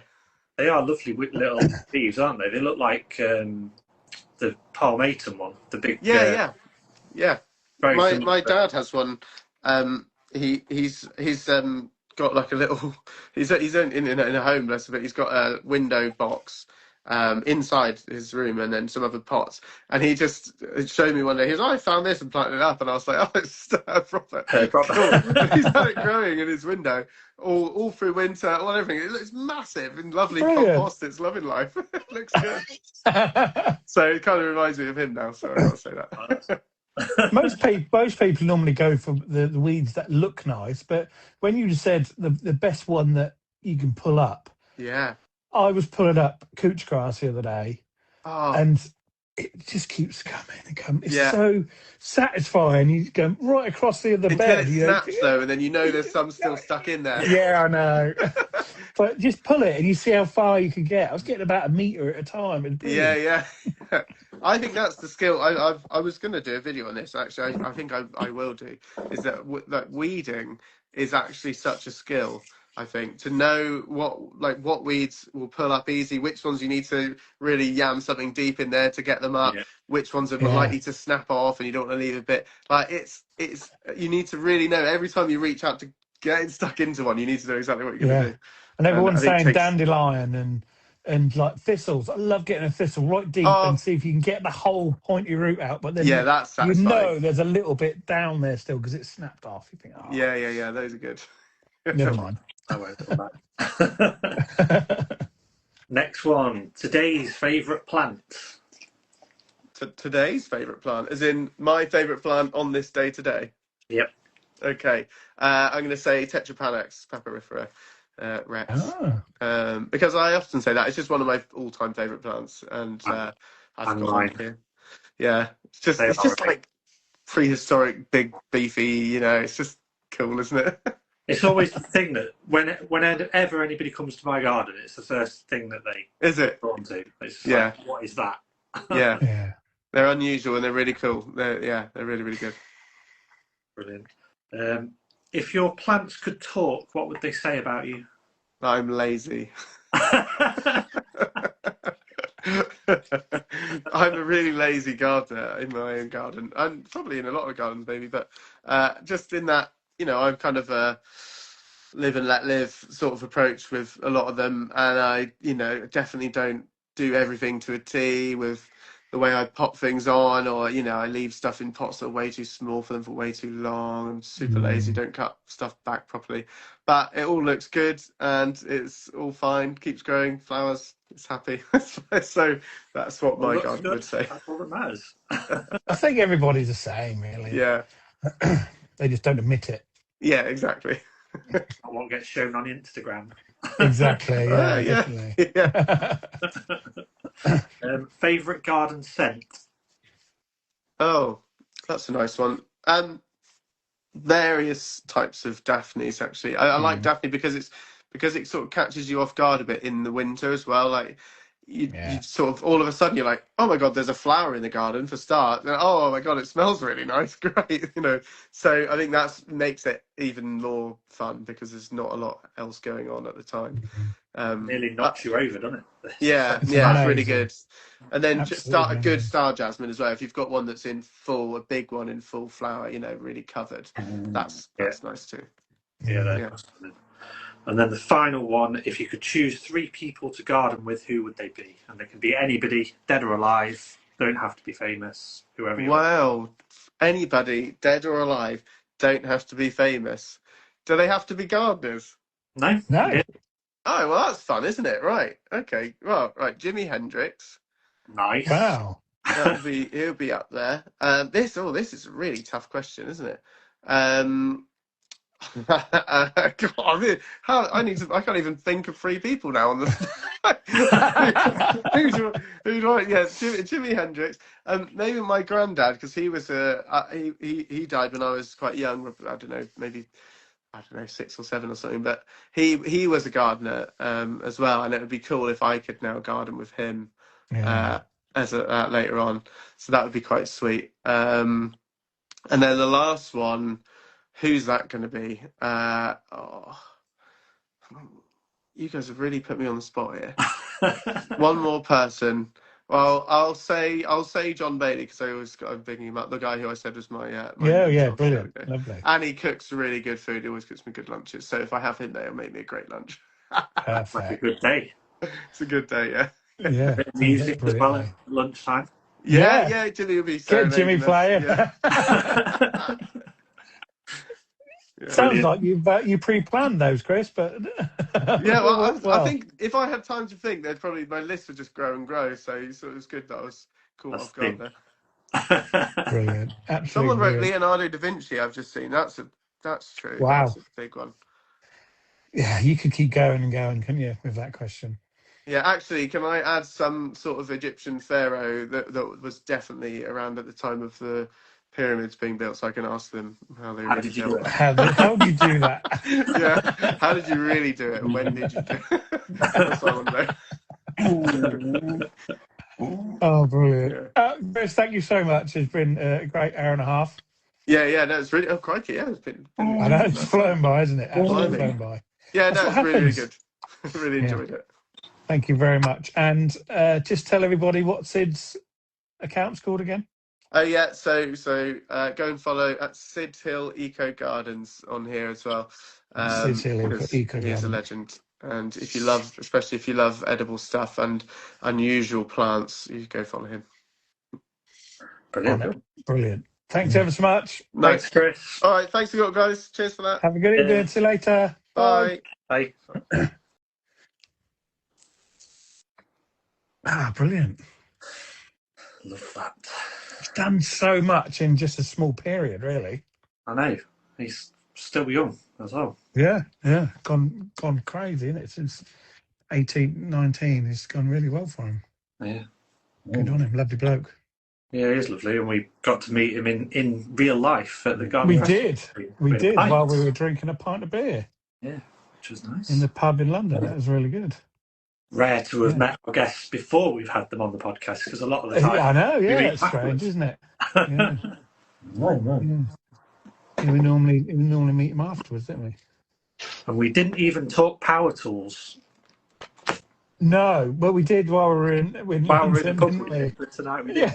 They are lovely little leaves, aren't they? They look like the palmatum one, the big. Yeah. Very My dad has one. He's got like a little. He's in a home, bless him, but he's got a window box inside his room, and then some other pots. And he just showed me one day. He was, I found this and planted it up, and I was like, oh, it's proper. Cool. He's had it growing in his window all through winter, all everything. It looks massive and lovely compost. It's loving life. It looks good. So it kind of reminds me of him now. So I've got to say that. Most people normally go for the weeds that look nice, but when you said the best one that you can pull up, Yeah. I was pulling up couch grass the other day, Oh, and it just keeps coming and coming. It's yeah. so satisfying. You go right across the other Until bed. it You know, snaps though, and then you know there's some still stuck in there. yeah, I know. But just pull it and you see how far you can get. I was getting about a meter at a time. It's Yeah, brilliant. yeah. I think that's the skill. I was going to do a video on this actually. I think I will do. Is that weeding is actually such a skill. I think to know what weeds will pull up easy, which ones you need to really yam something deep in there to get them up, Yeah. which ones are Yeah. likely to snap off, and you don't want to leave a bit. Like it's you need to really know every time you reach out to get stuck into one. You need to know exactly what you're going to Yeah. do. And And everyone's I think it saying takes. dandelion and like thistles. I love getting a thistle right deep Oh and see if you can get the whole pointy root out. But yeah, then that's you satisfying. know there's a little bit down there still because it's snapped off. You think, oh, Yeah. Those are good. never mind. I won't put that. Next one. Today's favourite plant. Today's favourite plant, as in my favourite plant on this day today. Yep. Okay, I'm going to say Tetrapanax papyrifera Rex, Oh. because I often say that it's just one of my all-time favourite plants, and I've And got mine. one here. Yeah, it's They just are. like prehistoric, big, beefy. You know, it's just cool, isn't it? It's always the thing that whenever anybody comes to my garden, it's the first thing that they Is it? drawn to. It's Yeah. like, what is that? Yeah, Yeah. they're unusual and they're really cool. They're really, really good. Brilliant. If your plants could talk, what would they say about you? I'm lazy. I'm a really lazy gardener in my own garden, and probably in a lot of gardens, maybe. But just in that, I'm kind of a live and let live sort of approach with a lot of them, and I, definitely don't do everything to a T with the way I pop things on, or I leave stuff in pots that are way too small for them for way too long. I'm super lazy, don't cut stuff back properly, but it all looks good and it's all fine, keeps growing, flowers, it's happy. So that's what my garden would say. That's all that matters. I think everybody's the same, really. Yeah, They just don't admit it. yeah, exactly. What gets shown on Instagram. Exactly. Yeah, Yeah, definitely. yeah. Favourite garden scent? Oh, that's a nice one. Various types of Daphnes, actually. I like Daphne because it sort of catches you off guard a bit in the winter as well. Like you sort of all of a sudden you're like, oh my god, there's a flower in the garden for start. And, oh my god, it smells really nice, great, So I think that makes it even more fun because there's not a lot else going on at the time. Nearly knocks you over, doesn't it? Yeah, It's it's really amazing. good. And then just start a Absolutely good star jasmine as well. If you've got one that's in a big one in full flower, really covered, that's nice too. Yeah. And then the final one, if you could choose 3 people to garden with, who would they be? And they can be anybody, dead or alive, don't have to be famous, whoever you are. Wow, anybody, dead or alive, don't have to be famous. Do they have to be gardeners? No? No. Yeah. Oh, well, that's fun, isn't it? Right. Okay. Well, right. Jimi Hendrix. Nice. Wow. He'll be up there. This is a really tough question, isn't it? God, I can't even think of 3 people now on the. Jimi Hendrix. Maybe my granddad, because he was he died when I was quite young. I don't know, maybe 6 or 7 or something. But he was a gardener as well, and it would be cool if I could now garden with him as later on. So that would be quite sweet. And then the last one. Who's that going to be? You guys have really put me on the spot here. One more person. Well, I'll say John Bailey because I'm thinking about the guy who I said was my mentor. Brilliant, lovely. And he cooks really good food. He always cooks me good lunches. So if I have him there, it'll make me a great lunch. That's a Perfect. good day. It's a good day, yeah. Yeah. Bit of music as well at lunchtime. Yeah, Jimmy will be Get Jimmy playing. Yeah. Sounds like you pre-planned those, Chris, but yeah, well, I think if I had time to think, my list would just grow and grow. So it was good that I was caught off guard there. Brilliant. Absolutely Someone wrote brilliant. Leonardo da Vinci. I've just seen that's true. Wow. That's a big one. Yeah, you could keep going and going, couldn't you, with that question? Yeah, actually, can I add some sort of Egyptian pharaoh that was definitely around at the time of the pyramids being built, so I can ask them how they How really did you built do it. it? How do you do that? Yeah, how did you really do it? When did you do it? That's what I want to know. Oh, brilliant. Yeah. Chris, thank you so much. It's been a great hour and a half. Yeah, no, it's really, oh, crikey, yeah, it's been I know, it's flown by, isn't it? Absolutely Blimey. flown by. Yeah, That's no, what it's really, really happens. good. Really enjoyed it. Thank you very much. And just tell everybody what Sid's account's called again. Oh yeah, so go and follow at Sid Hill Eco Gardens on here as well. Sid's Hill Because Eco he is a Garden. legend. And if you love, especially if you love edible stuff and unusual plants, you go follow him. Brilliant. Brilliant. Thanks ever so much. Nice. Thanks, Chris. All right, thanks a lot, guys. Cheers for that. Have a good evening. See you later. Bye. Bye. Brilliant. Love that. He's done so much in just a small period, really. I know. He's still young as well. Yeah. Gone crazy, isn't it? Since 18, 19. It's gone really well for him. Yeah. Good on him. Lovely bloke. Yeah, he is lovely, and we got to meet him in real life at the garden. We did while we were drinking a pint of beer. Yeah, which was nice. In the pub in London. That was really good. Rare to have met our guests before we've had them on the podcast, because a lot of the time... I know, yeah, we it's strange, isn't it? Yeah. Yeah, we normally meet them afterwards, don't we? And we didn't even talk power tools. No, but we did while we were in the pub, didn't we? but tonight we did.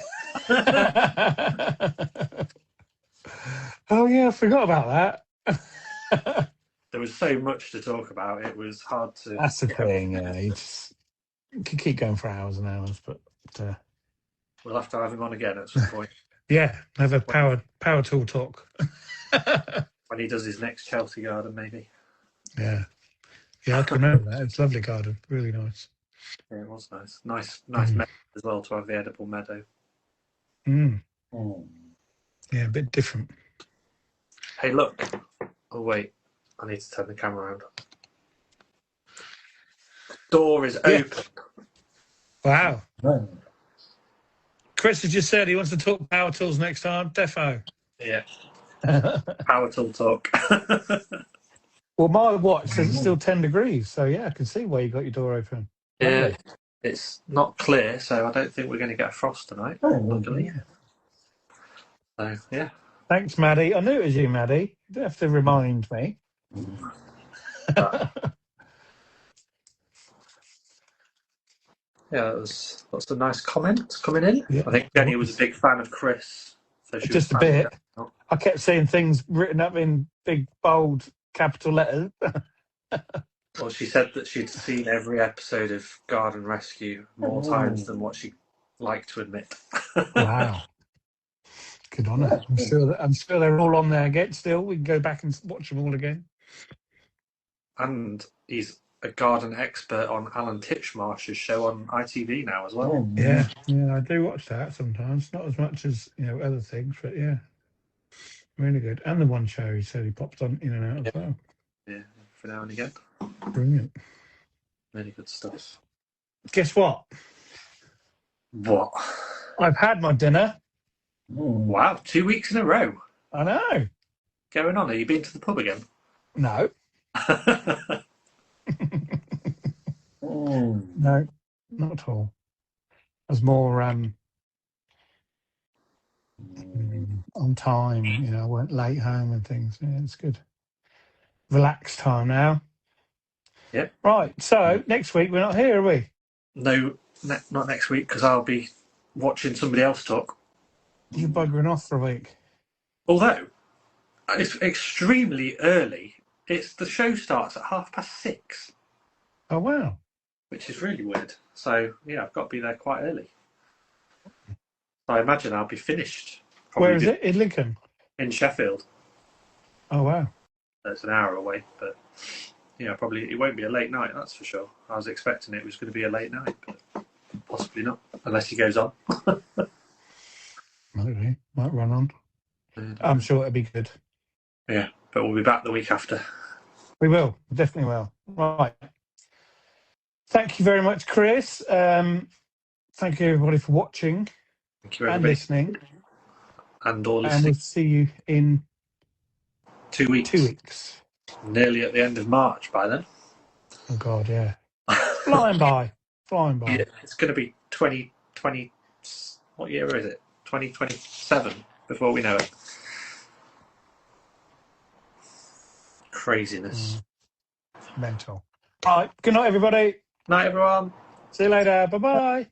Oh yeah, I forgot about that. There was so much to talk about, it was hard to... That's the thing, yeah. You can keep going for hours and hours, but... We'll have to have him on again at some point. Yeah, have a power tool talk. When he does his next Chelsea garden, maybe. Yeah, I can remember that. It's a lovely garden, really nice. Yeah, it was nice meadow as well, to have the edible meadow. Yeah, a bit different. Hey, look. Oh, wait. I need to turn the camera around. Door is open. Wow. Chris has just said he wants to talk power tools next time. Defo. Yeah. Power tool talk. Well, my watch says it's still 10 degrees, so yeah, I can see why you got your door open. Yeah, Lovely. it's not clear, so I don't think we're going to get a frost tonight, luckily. So, yeah. Thanks, Maddie. I knew it was you, Maddie. You don't have to remind me. Yeah, it was lots of nice comments coming in. Yeah. I think Jenny was a big fan of Chris. So she Just was a bit. I kept seeing things written up in big, bold, capital letters. Well, she said that she'd seen every episode of Garden Rescue more times than what she liked to admit. Wow. Good on her. I'm sure they're all on there again still. We can go back and watch them all again. And he's a garden expert on Alan Titchmarsh's show on ITV now as well. Yeah, I do watch that sometimes. Not as much as other things, but yeah, really good. And the one show he said he popped on in and out as well. Yeah, for now and again. Brilliant. Really good stuff. Guess what? What? I've had my dinner. Wow, 2 weeks in a row. I know. Going on, have you been to the pub again? No. No, not at all. I was more on time, I weren't late home and things. Yeah, it's good. Relaxed time now. Yep. Right, so next week we're not here, are we? No, not next week, because I'll be watching somebody else talk. You're buggering off for a week. Although, it's extremely early. The show starts at 6:30. Oh, wow. Which is really weird. So, yeah, I've got to be there quite early. I imagine I'll be finished. Where is it? In Lincoln? In Sheffield. Oh, wow. It's an hour away, but probably it won't be a late night, that's for sure. I was expecting it was going to be a late night, but possibly not, unless he goes on. Maybe. Might run on. Yeah. I'm sure it'll be good. Yeah, but we'll be back the week after. We will. Definitely will. Right. Thank you very much, Chris. Thank you, everybody, for watching Thank you, and everybody. listening. And all And listening. we'll see you in 2 weeks. 2 weeks. Nearly at the end of March by then. Oh, God, yeah. Flying by. Flying by. Yeah, it's going to be 2020. What year is it? 2027 before we know it. Craziness. Mental. All right. Good night, everybody. Night, everyone. See you later. Bye-bye.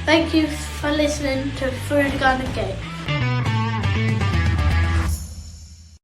Thank you for listening to Through the Garden Gate.